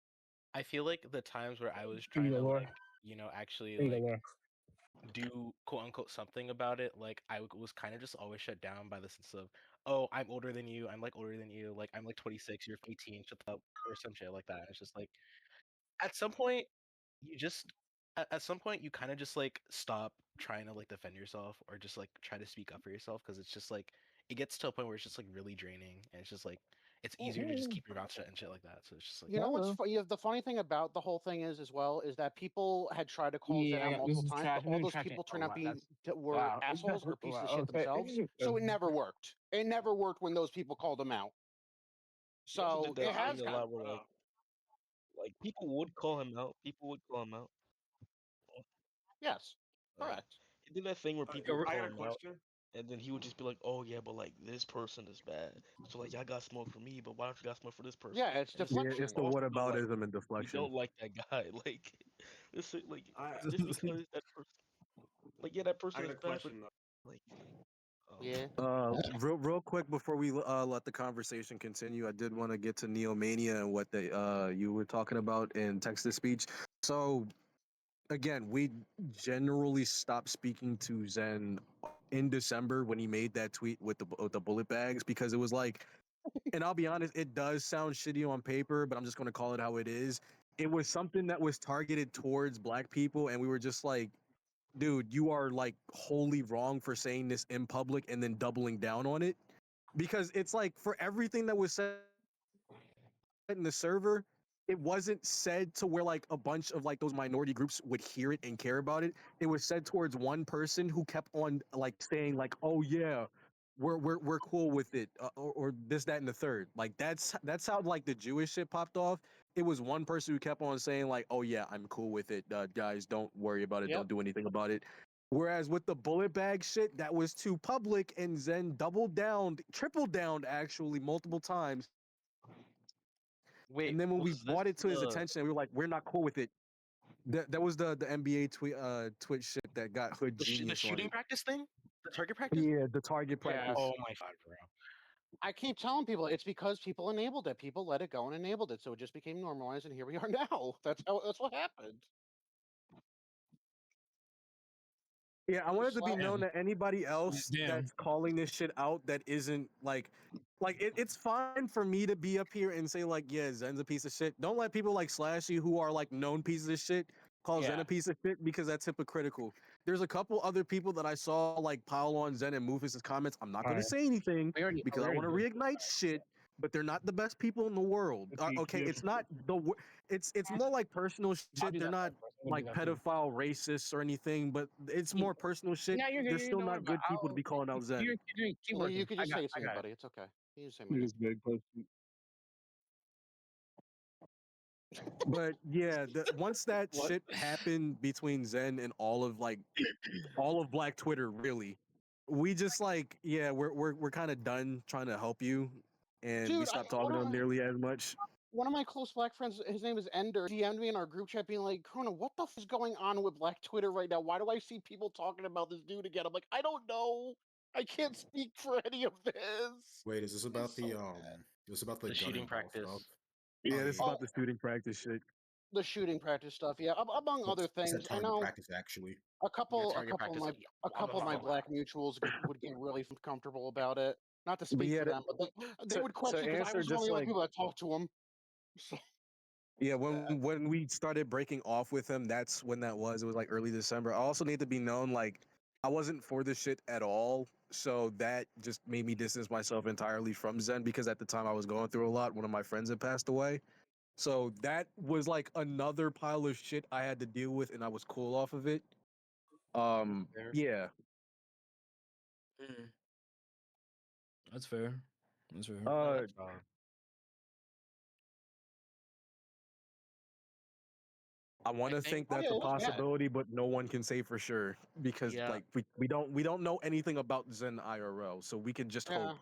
I feel like the times where I was Here you trying go, to Laura. like, actually Here you go, like Laura. do quote unquote something about it, like I was kind of just always shut down by the sense of, oh, I'm older than you. I'm like older than you. Like I'm like 26. You're 18. Shut the up, or some shit like that. It's just like at some point you just at some point you kind of just like stop trying to like defend yourself or just like try to speak up for yourself because it's just like it gets to a point where it's just like really draining and it's just like it's easier to just keep your mouth shut and shit like that. So it's just like You know what's funny? The funny thing about the whole thing is, as well, is that people had tried to call Zen Yeah, out this multiple is times, but trash. all Maybe those tracking. people Oh turned out wow, being that's were wow. assholes or pieces of Wow, shit okay. themselves. So it never worked. It never worked when those people called them out. He also So did it that thing has a gotten lot where like people would call him out. People would call him out. yes, Like correct. he did that thing where people would I call got a him out, question. and then he would just be like, "Oh yeah, but like this person is bad. So like y'all got smoke for me, but why don't you got smoke for this person?" Yeah, it's And it's like, Yeah, it's deflection. the also, but like whataboutism and we deflection. don't like that guy. Like this, like I just because that person, like yeah, that I person got is a bad, but question though. like, Yeah. Real quick before we let the conversation continue, I did want to get to Neomania and what they you were talking about in text to speech. So again, we generally stopped speaking to Zen in December when he made that tweet with the bullet bags because it was like, and I'll be honest, it does sound shitty on paper, but I'm just gonna call it how it is. It was something that was targeted towards black people, and we were just like, dude, you are like wholly wrong for saying this in public and then doubling down on it. Because it's like for everything that was said in the server, it wasn't said to where like a bunch of like those minority groups would hear it and care about it. It was said towards one person who kept on like saying like, "Oh yeah, we're cool with it," or this, that, and the third. Like that's how like the Jewish shit popped off. It was one person who kept on saying like, "Oh yeah, I'm cool with it, guys. Don't worry about it. Yep. Don't do anything about it." Whereas with the bullet bag shit, that was too public, and Zen doubled down, tripled down actually multiple times. wait, And then when we was this brought it to his the? attention, we were like, "We're not cool with it." That was the NBA tweet Twitch shit that got Hood the Genius on shooting it. practice thing, the target practice. Yeah, the target Yeah. practice. Oh my god, bro. I keep telling people it's because people enabled it. People let it go and enabled it, so it just became normalized, and here we are now. That's what happened. Yeah, I want it Just to be like known that anybody else Damn. that's calling this shit out that isn't like it's fine for me to be up here and say like, yeah, Zen's a piece of shit. Don't let people like Slashy who are like known pieces of shit call Zen yeah. a piece of shit because that's hypocritical. There's a couple other people that I saw like pile on Zen and Mufus's comments. I'm not All gonna right. say anything We because I already want to did. reignite shit. But they're not the best people in the world. Okay, it's not it's more like personal I'll shit. do They're that not first. I'm gonna do like that for you. pedophile, racists, or anything. But it's You- more personal shit. No, you're good. They're You're, still don't worry not about it. good people to be calling out Zen. Keep Lee, you working. could I just got say it to me, it. buddy. It's okay. You just say my name. Here's a good question. But yeah, once that What? shit happened between Zen and all of like all of Black Twitter, really, we just like yeah, we're kind of done trying to help you, and we Dude, stopped talking to them nearly as much. one of my close black friends, his name is Ender, DM'd me in our group chat being like, Corona, what the f is going on with Black Twitter right now? Why do I see people talking about this dude again? I'm like, I don't know. I can't speak for any of this. Wait, is this about It's so the bad. Is this about the The gun shooting and ball practice. stuff? Yeah, Oh this is yeah. about the shooting practice shit. The shooting practice stuff, yeah. Among other I said things, I target know practice actually. a Yeah, couple, a target couple of practice. my, a couple of my black mutuals would get really comfortable about it. Not to But speak yeah, for them, but they to would question because I answer was one of just the only like people that talked to him. So, yeah, when we started breaking off with him, that's when that was. It was like early December. I also need to be known like I wasn't for this shit at all. So that just made me distance myself entirely from Zen because at the time I was going through a lot. One of my friends had passed away. So that was like another pile of shit I had to deal with and I was cool off of it. Fair. Yeah. That's fair. That's fair. No, Uh that's valid. I want I to think think oh that's yeah, a it was bad. possibility, but no one can say for sure because yeah. like we don't know anything about Zen IRL, so we can just Yeah. hope.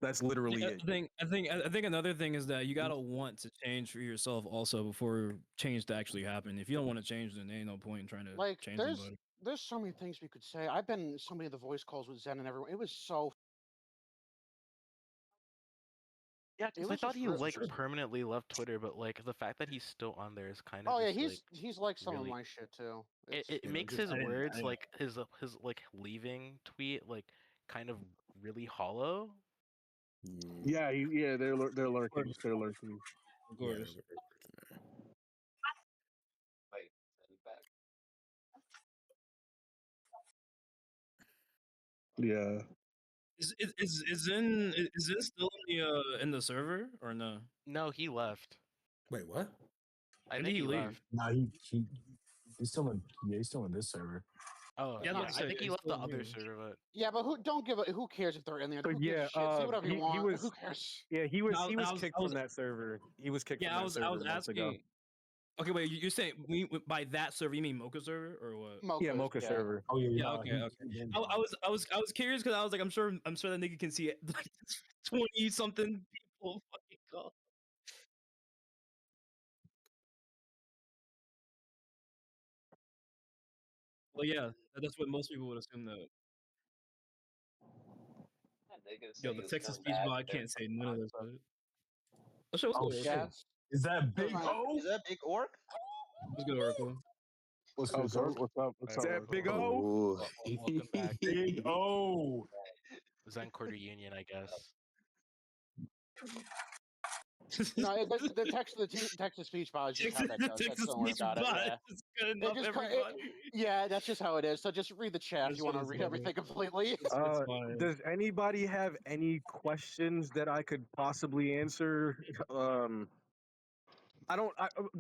That's literally it. I think another thing is that you gotta want to change for yourself also before change to actually happen. If you don't want to change, then ain't no point in trying to Like change there's somebody. there's so many things we could say. I've been in so many of the voice calls with Zen and everyone. It was so Yeah, it because I was thought just he real. like permanently left Twitter, but like the fact that he's still on there is kind of Oh yeah, just like he's like some of really. my shit too. It, It's it Yeah, makes just his I words didn't. like his like leaving tweet like kind of really hollow. Yeah, they're lurking. They're lurking. Of Yeah, course. Wait, is he back? Yeah. Is this still in the server or no? No, he left. Wait, what? I When did think he he leave? left. Nah, he's still in. Yeah, he's still in this server. Oh, Yeah, yeah. I I think he he's left the still in other here. server, but Yeah, but who cares if they're in there? So Who gives a yeah, shit? Say whatever you he want. Who was cares? yeah No, he was I kicked was from that server. He was kicked from yeah, that I server was months ago. asking. Okay, wait, you're saying by that server you mean Mocha server or what? Yeah, Mocha's, Mocha yeah. server. Oh yeah, Yeah, nah, okay, okay. he been I was curious because I was like, I'm sure that nigga can see it, like 20 something people fucking call. Well, yeah, that's what most people would assume though. Yeah, they're gonna Yo, say the he was Texas feeling speech bad. bot They're can't say fucking none of this nonsense. shit. Oh shit, what's Oh good, shit! Oracle? Yes. Is that That's Big fine. O? Is that Big Orc? What's good, Oracle? What's Oh, good, so Zork? what's up? What's Alright, up, Is that Big Oracle? O? Oh, welcome back. Big O. Zen Quarter Union, I guess. No, the text to speech bot is just how that The goes. Texas Don't worry speech about it. bot Yeah, is good it enough, just everybody. yeah, that's just how it is. So just read the chat if That you shit want to is read funny. everything completely. It's fine. Does anybody have any questions that I could possibly answer? I don't.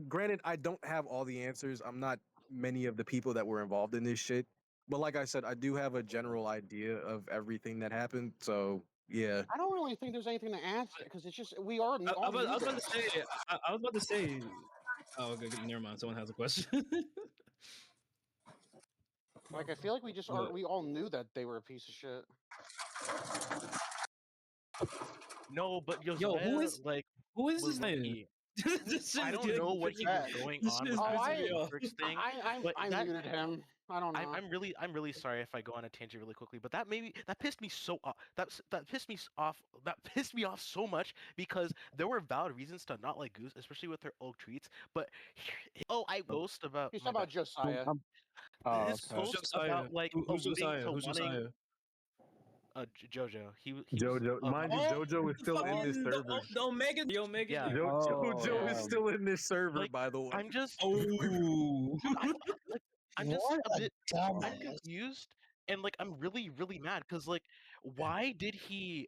Granted, I don't have all the answers. I'm not many of the people that were involved in this shit. But like I said, I do have a general idea of everything that happened. So yeah. I don't really think there's anything to ask because it's just we all all knew I was about to this. say. I was about to say. Oh, okay, never mind. Someone has a question. Like I feel like we just are But we all knew that they were a piece of shit. No, but yo, Josiah, like, who is was this man? lucky. this shit I is don't know getting what he was going this on shit with is Oh, that pissing me off. Matrix thing, but I that muted him. I don't know. I'm really sorry if I go on a tangent really quickly, but that pissed me so off. That pissed me off. That pissed me off so much because there were valid reasons to not like Goose, especially with her old tweets. But I post about He's my talking about bad. Josiah. Oh, His okay. Who's post Josiah? about like Who's alluding Josiah? to Who's wanting Josiah? Jojo. He was Jojo, mind you, about Oh, Jojo is still in this fucking server. the Omega, the Omega. yeah Oh, Jojo yeah. is still in this server, Like by the way. I'm just Oh, dude, like I'm just What a a bit I'm dumbass. confused and like I'm really mad because like why did he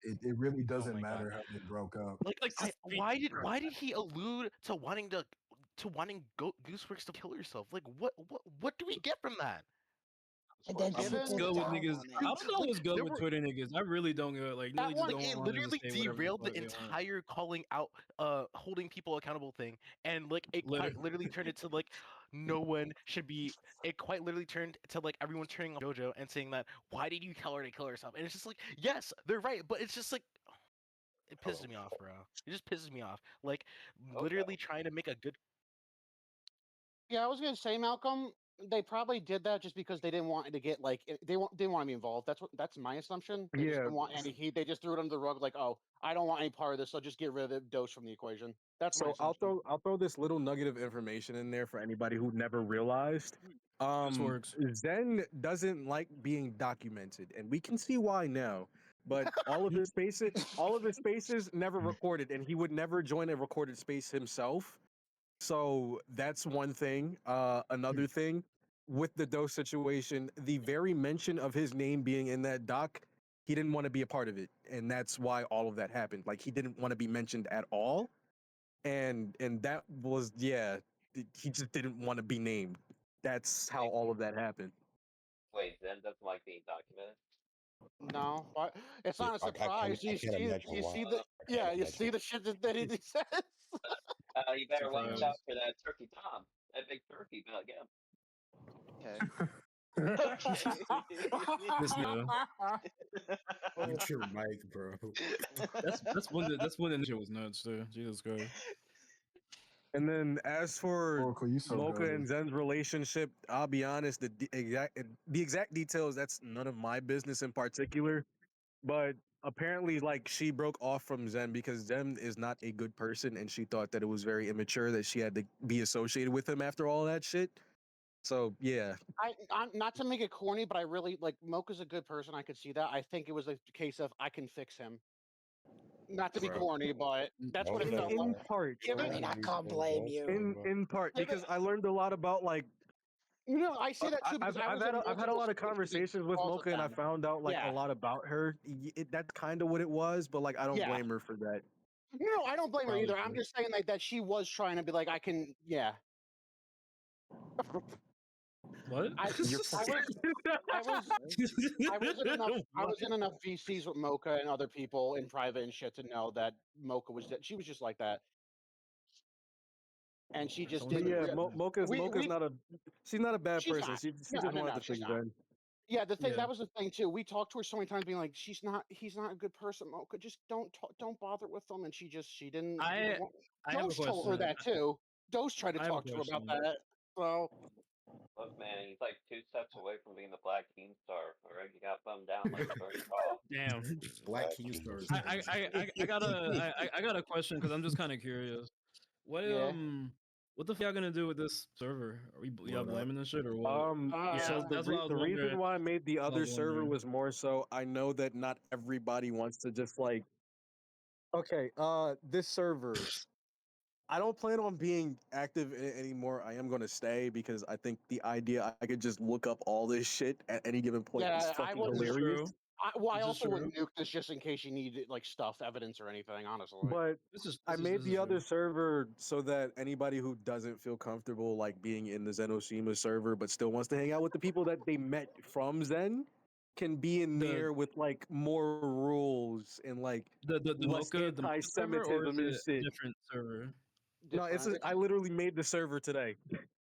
It really oh doesn't my god matter how they broke up. like I why did he allude to wanting Gooseworks to kill herself? Like what do we get from that? And then Given what's triple good with down niggas? on I it. don't know Like what's good there with were Twitter niggas. I really don't like. Really, that just one, like don't it want them to literally say whatever the derailed fuck the they want. entire calling out holding people accountable thing and like it Liter- quite literally turned into like no one should be it quite literally turned to like everyone turning on Jojo and saying that why did you tell her to kill herself and it's just like yes they're right but it's just like it pisses me off bro it just pisses me off like literally trying to make a good yeah, I was gonna say, Malcolm. They probably did that just because they didn't want it to get like didn't want to be involved. That's my assumption. They just Yeah. didn't want any heat. They just threw it under the rug, like, oh, I don't want any part of this, so just get rid of the dose from the equation. That's my So I'll assumption. throw this little nugget of information in there for anybody who never realized. this works. Zen doesn't like being documented, and we can see why now. But all of his spaces never recorded, and he would never join a recorded space himself. So that's one thing. Another thing with the dose situation, the very mention of his name being in that doc, he didn't want to be a part of it, and that's why all of that happened. Like he didn't want to be mentioned at all, and that was he just didn't want to be named. That's how all of that happened. Wait, Zen doesn't like being documented? No, but it's Yeah, not a I can't surprise. I can't imagine You why. see the I can't you see imagine. the shit that he says. You better watch out Surprise. for that turkey Tom. That big turkey about him. Okay. Okay. This nigga. Mute your mic, bro. That's when the shit was nuts too. Jesus Christ. And then as for Oracle, you so Mocha good. and Zen's relationship, I'll be honest, the exact details, that's none of my business in particular. But apparently, like, she broke off from Zen because Zen is not a good person, and she thought that it was very immature that she had to be associated with him after all that shit. So yeah, I'm not to make it corny, but I really like Mocha's a good person. I could see that. I think it was a case of I can fix him. Not to be Bro. corny, but that's what it Mocha, felt in like. bro. part, Given, I not gonna blame you. in part, given, because I learned a lot about like I say that too because I was in I've had a multiple lot of situations conversations with because of Mocha, and I them. found out like a Yeah, lot about her. That's kind of what it was, but like I don't yeah. blame her for that. No, I don't blame her Probably either. I'm true. just saying like that she was trying to be like I can. Yeah. What? I You're I was I was I was in enough VCs with Mocha and other people in private and shit to know that Mocha was that she was just like that, and she just But didn't. yeah, Mocha's We not a she's not a bad she's person. not. She No, just no, wanted no, to she's fix not. Zen. Yeah, the thing Yeah. that was the thing too. We talked to her so many times, being like, he's not a good person, Mocha. Just don't bother with him. And she didn't. I I have a Dose told her question. that too. Dose tried to I have a talk to her about question. that. So Look, man, he's like 2 steps away from being the Black King Star. Alright, you got thumbed down like a bird call. Damn. Black Keystars is I got a I got a question because I'm just kind of curious. What yeah. what the fuck y'all gonna do with this server? Are y'all What up? blaming this shit or what? Yeah, So that's what I was the reason wondering. why I made the That's what I other was server wondering. was more so I know that not everybody wants to just like okay, this server I don't plan on being active in it anymore. I am going to stay because I think the idea I could just look up all this shit at any given point is Yeah, I fucking This is wouldn't. hilarious. true. I This is also true. wouldn't nuke this just in case you needed like stuff, evidence, or anything. Honestly. But I made This is the other true. server so that anybody who doesn't feel comfortable like being in the Zenoshima server but still wants to hang out with the people that they met from Zen can be in The there with like more rules and like less the Mocha server or is anti-Semitism and it a shit. different server? No, it's Different. I literally made the server today.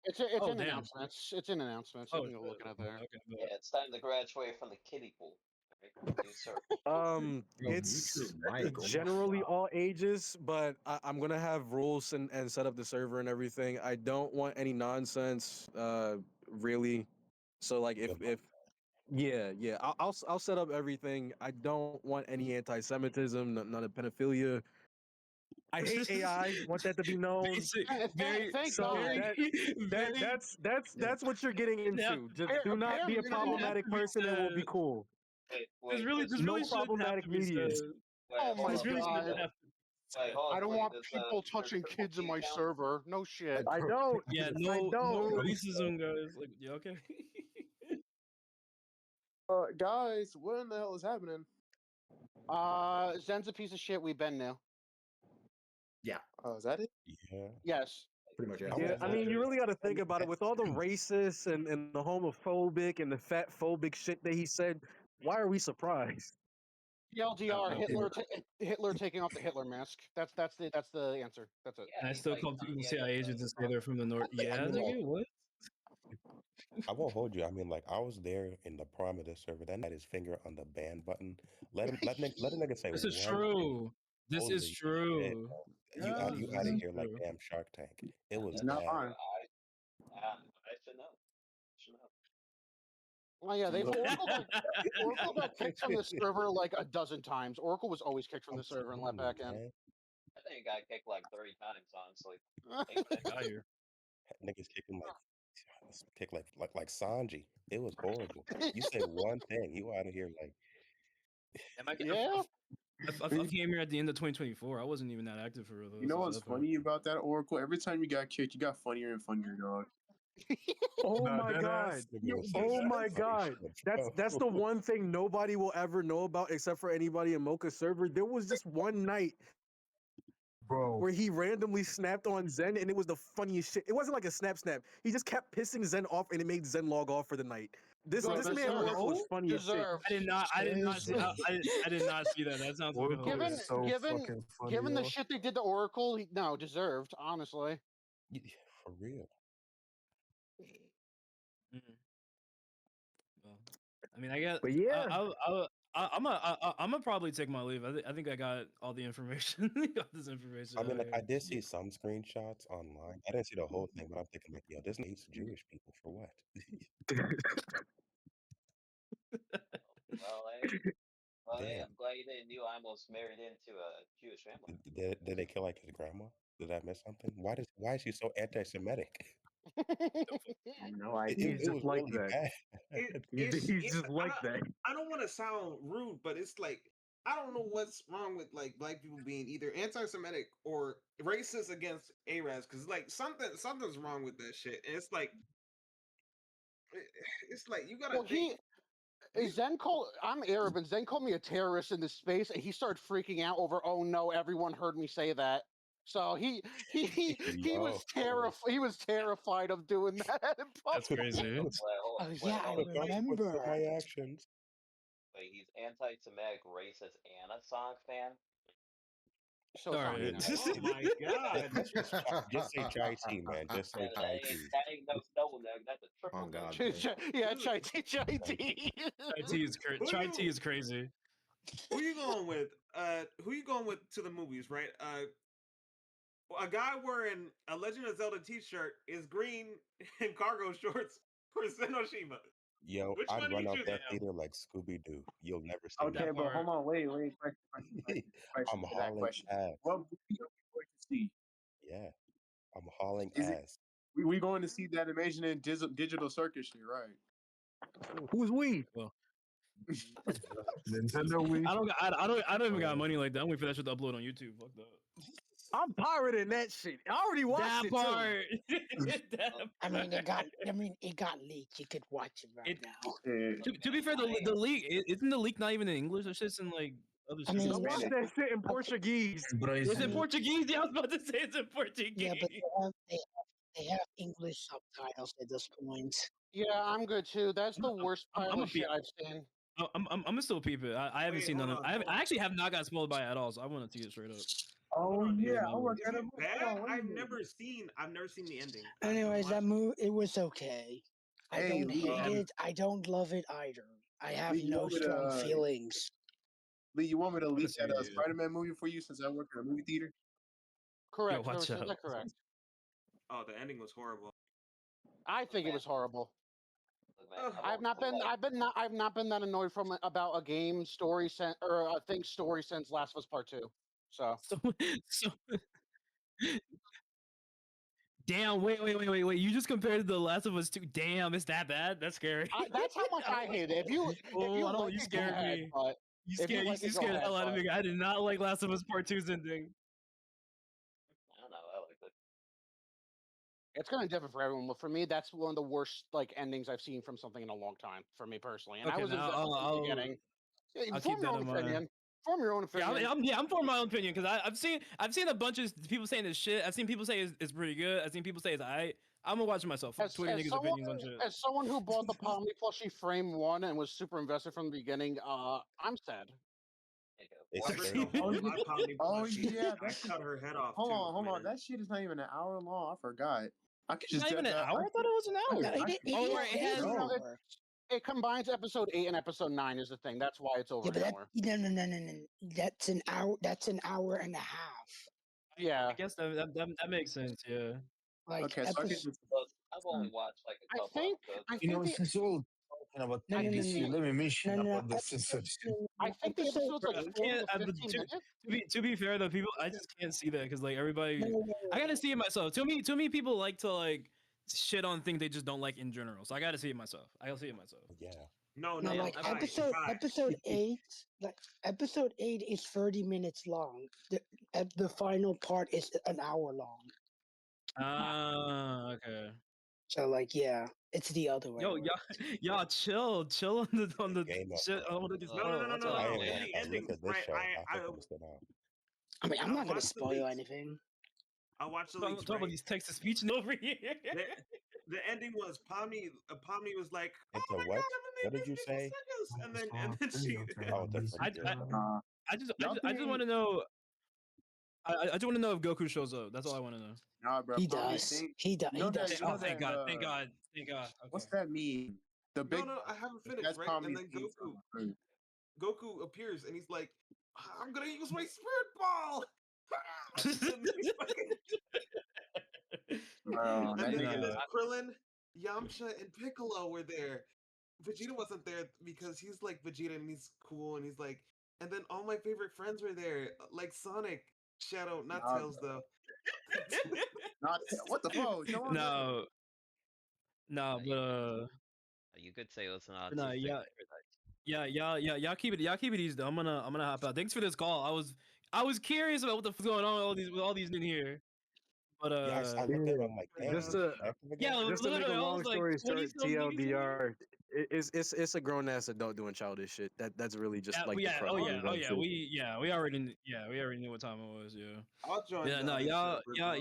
It's Oh in damn. announcements. It's in announcements. You Oh can go shit. look at it there. Okay, Yeah, it's time to graduate from the kiddie pool. Alright, new server. Bro, mute your It's mic. Oh my generally god. all ages, but I'm gonna have rules and set up the server and everything. I don't want any nonsense, really. So like if yeah, I'll set up everything. I don't want any anti-Semitism, none of pedophilia. I hate AI. Want that to be known. Basic, very, Thank So God. very. that's what you're getting Now, into. Just do not be Apparently, a you're gonna really need. has problematic to be person, and we'll be said. cool. Wait, This No really shouldn't have problematic to be medias. said. Oh hold my This up, really wait, shouldn't God. have to be wait, said. hold I up, don't wait, want people there's touching triple kids in T my count? server. No shit. I don't. Yeah, I don't. no Bro, racism, guys. Like, yeah, okay. Guys, what in the hell is happening? Zen's a piece of shit. We've been new. yeah, Oh, is that it? Yeah. Yes. pretty much. Yeah. Yeah, I mean, you really got to think And, about it. With all the racist and the homophobic and the fat phobic shit that he said, why are we surprised? TLDR. and Hitler taking off the Hitler mask. That's the answer. That's it. Yeah, I he's still like call people Kanye CIA of agents and say Trump. they're from the north. I Yeah, mean, like, nigga, what? I won't hold you. I mean, like, I was there in the prime of this server. That had his finger on the ban button. Let a nigga say This is one thing. true. This is Holy shit, true. bro. This is You this out of is here like true. damn Shark Tank. It was That's bad. true. I should know. Should know. Oh yeah, they Oracle got kicked from the server like a dozen times. Oracle was always kicked from I'm the server and telling let you, back in. man. I think I got kicked like 3 times, honestly. Ain't that Got here. Niggas kick like Sanji. It was horrible. You say one thing, you out of here like Yeah. I came here at the end of 2024. I wasn't even that active for real. Though. You know This is what's that part. funny about that, Oracle? Every time you got kicked, you got funnier and funnier, dog. Oh nah, my dead god. ass. nigga was saying Oh some my funny god. shit, That's bro. the one thing nobody will ever know about except for anybody in Mocha server. There was just one night Bro, where he randomly snapped on Zen and it was the funniest shit. It wasn't like a snap. He just kept pissing Zen off and it made Zen log off for the night. This Bro, this man deserved. Oracle is funny as shit. Deserved. I did not see. I did not see that. That sounds fucking Oracle Given is hilarious. so given fucking funny, given the yo. shit they did to Oracle, no, deserved, honestly. For real. Mm. Well, I mean, I got. But yeah. I'm gonna probably take my leave. I think I got all the information. got this information. I mean, like, I here. did see some screenshots online. I didn't see the whole thing, but I'm thinking, like, yo, this hates Jewish people for what? Well, hey. Well, hey, Damn. I'm glad you didn't knew I almost married into a Jewish family. Did they kill like his grandma? Did I miss something? Why is she so anti-Semitic? No, I, It, he's it just was like really that. bad. He's just like that. I don't want to sound rude, but it's like I don't know what's wrong with like black people being either anti-Semitic or racist against Arabs because like something's wrong with that shit. And it's like you gotta Well, think. Zen called. I'm Arab, and Zen called me a terrorist in this space, and he started freaking out over. Oh no, everyone heard me say that. So he Yo, was terrified. He was terrified of doing that in That's public. crazy. Wait, hold, Oh wait, yeah, I hold the on. Wait, consequences of remember. my actions. wait. He's anti-Semitic, racist, and a Sonic fan. So All I Sonic. mean, right. Oh my god! just say chai tea, man. Just say Man, chai tea. that ain't no double neg. That's a Oh triple neg. God, bro. Yeah, chai tea, chai tea. Who Chai tea you is crazy. who you going with? Who you going with to the movies? Right? A guy wearing a Legend of Zelda T-shirt is green and cargo shorts for Zxnoshima. Yo, Which I'd one are run you out choosing? that theater like Scooby Doo. You'll never see me. Okay, but hold on, wait. Question I'm to that hauling question. ass. What movie are we going to see? Yeah, I'm hauling Is it ass. we going to see that Amazing and Digital Circus shit, right? Who's we? Well, Nintendo Wii. I don't even got money like that. I'm waiting for that shit to upload on YouTube. Fuck that. I'm pirating that shit. I already watched That it part. I mean, it got leaked. You could watch it right now. To be fair, the leak isn't the leak not even in English. It's just in like other I shit. too. I mean, watched that shit in Portuguese. It's I in mean, Portuguese. Yeah, I was about to say it's in Portuguese. yeah, but they have English subtitles at this point. Yeah, I'm good too. That's the worst I'm pile a of shit peep. I've seen. I'm gonna still peep it. I haven't Wait, seen hold none of. on, I hold on. actually have not got spoiled by it at all. So I want to see it straight up. Oh Hold on. yeah, my I was Is at a it movie. bad? Hold on, wait a I've minute. never seen the ending. I've Anyways, watched it was okay. I Hey, don't Lee, hate it. I don't love it either. I have Lee, you no want me strong to feelings. Lee, you want me to I'm gonna leak see that it. Spider-Man movie for you since I work in a movie theater? Yo, Correct. watch Is out. that correct? Oh, the ending was horrible. I think it was horrible. Look, man, I've I've only not seen been like I've not been that annoyed from about a game story or a thing story since Last of Us Part 2. So So damn. Wait. You just compared The Last of Us 2. Damn, it's that bad. That's scary. that's how much I hate it. If you I don't. like You it, go scared ahead. me. But if you like You it, go scared the ahead. hell out of But me. I did not like Last of Us Part 2's ending. I don't know. I like it. it's gonna differ for everyone. But for me, that's one of the worst like endings I've seen from something in a long time. For me personally, and I Okay, was now invested from the beginning. I'll Form keep your that own in mind. opinion. Form your own Yeah, opinion. I'm forming my own opinion because I've seen a bunch of people saying this shit. I've seen people say it's pretty good. I've seen people say it's alright. I'm gonna watch it myself. Fuck Twitter niggas' opinions on shit. As someone who bought the Pomni plushie frame one and was super invested from the beginning, I'm sad. It's Chris scary. don't bought my Pomni Oh plushie. yeah, I cut her head off hold too, on. man. That shit is not even an hour long. I forgot. I could It's just not even an I hour. I thought it was an hour. Oh, right, it has. No. It combines episode 8 and episode 9 is the thing. That's why it's over Yeah, but an hour. no. That's an hour. That's an hour and a half. Yeah. I guess that makes sense. Yeah. Like Okay, so I could just. Look, I've only watched like a couple episodes. You know, since you're all talking about No, no, no, this, no, let me mention no, no, about the censorship. I think the episode's like I 40 can't. to 15 minutes. To be fair though, people I just can't see that because like everybody, No, I gotta see it myself. To me, people like to like shit on things they just don't like in general. So I gotta see it myself. I gotta see it myself. Yeah. No, No, like episode 8, like episode 8 is 30 minutes long. The final part is an hour long. Ah, okay. So like, yeah, it's the other way. Yo, y'all, chill on the Game up, shit. bro. No. I ain't In gonna the lie. ending, Look at this right? show. I have to finish it out. I mean, I'm I not gonna watched the spoil leaks. anything. I watched the Talk leaks. about Right? these text to speech over here. The ending was Pomni. Pomni was like, "Oh Into my what? god, I'm gonna What make did you this say? seconds," and then she. Oh, different. I just want to know if Goku shows up. That's all I want to know. Nah, bro. He does. He does. You know that. You know Thank that. God. Thank God. Thank God. Okay. What's that mean? The big. No, I haven't finished. That's Right, probably and then Goku appears and he's like, "I'm gonna use my spirit ball." and he's fucking- Bro, and then nigga. Krillin, Yamcha, and Piccolo were there. Vegeta wasn't there because he's like Vegeta and he's cool and he's like, and then all my favorite friends were there, like Sonic, Shadow, not Nah, Tails though. Not what the fuck? Show on No. Nah, but You could say it was an nah, autistic. y'all keep it easy though. I'm gonna hop out. Thanks for this call. I was curious about what the fuck's going on with all these in here. But Yes, I looked at him. I'm like, damn, Just is to he active yeah, again? just to make a literally, I long was like story 20 short, some niggas in here. TLDR, it's a grown ass adult doing childish shit. That's really just like the crux of Yeah, it. we already knew what time it was. Yeah. I'll join Yeah, the no, other server, bro.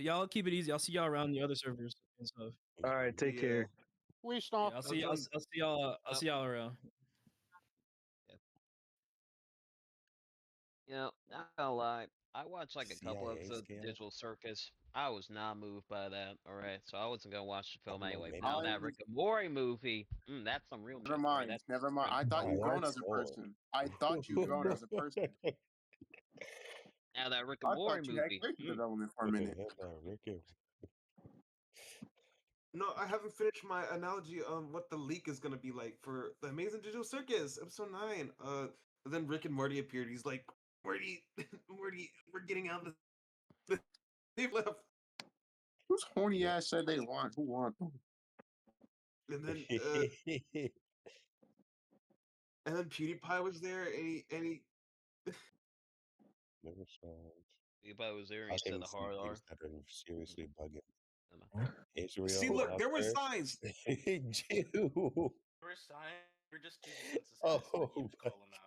y'all keep it easy. I'll see y'all around the other servers and stuff. All right, take Yeah. care. We Yeah, stop. I'll see y'all around. You know, not gonna lie, I watched like a couple CIA episodes of scam? Digital Circus. I was not moved by that. All right, so I wasn't gonna watch the I film don't know, anyway. But maybe now I that I Rick and Morty movie, that's some real never shit. All right, mind, that's never mind. real. I thought you grown as a Biasol. person. I thought you grown as a person. Now that Rick and I Morty thought you had movie, character development for a Look at minute. him now, Ricky. No, I haven't finished my analogy on what the leak is gonna be like for the Amazing Digital Circus, episode 9. Then Rick and Morty appeared. He's like, Morty, Morty, we're getting out of the they've left. Who's horny ass said they want? Who want them? And then PewDiePie was there, and he Never sounds. PewDiePie was there and How he can said you the see hard R. things that are seriously bugging? Huh? see, Israel look, out there were there? signs. Jew. We're just too desensitized. Oh, Call them out.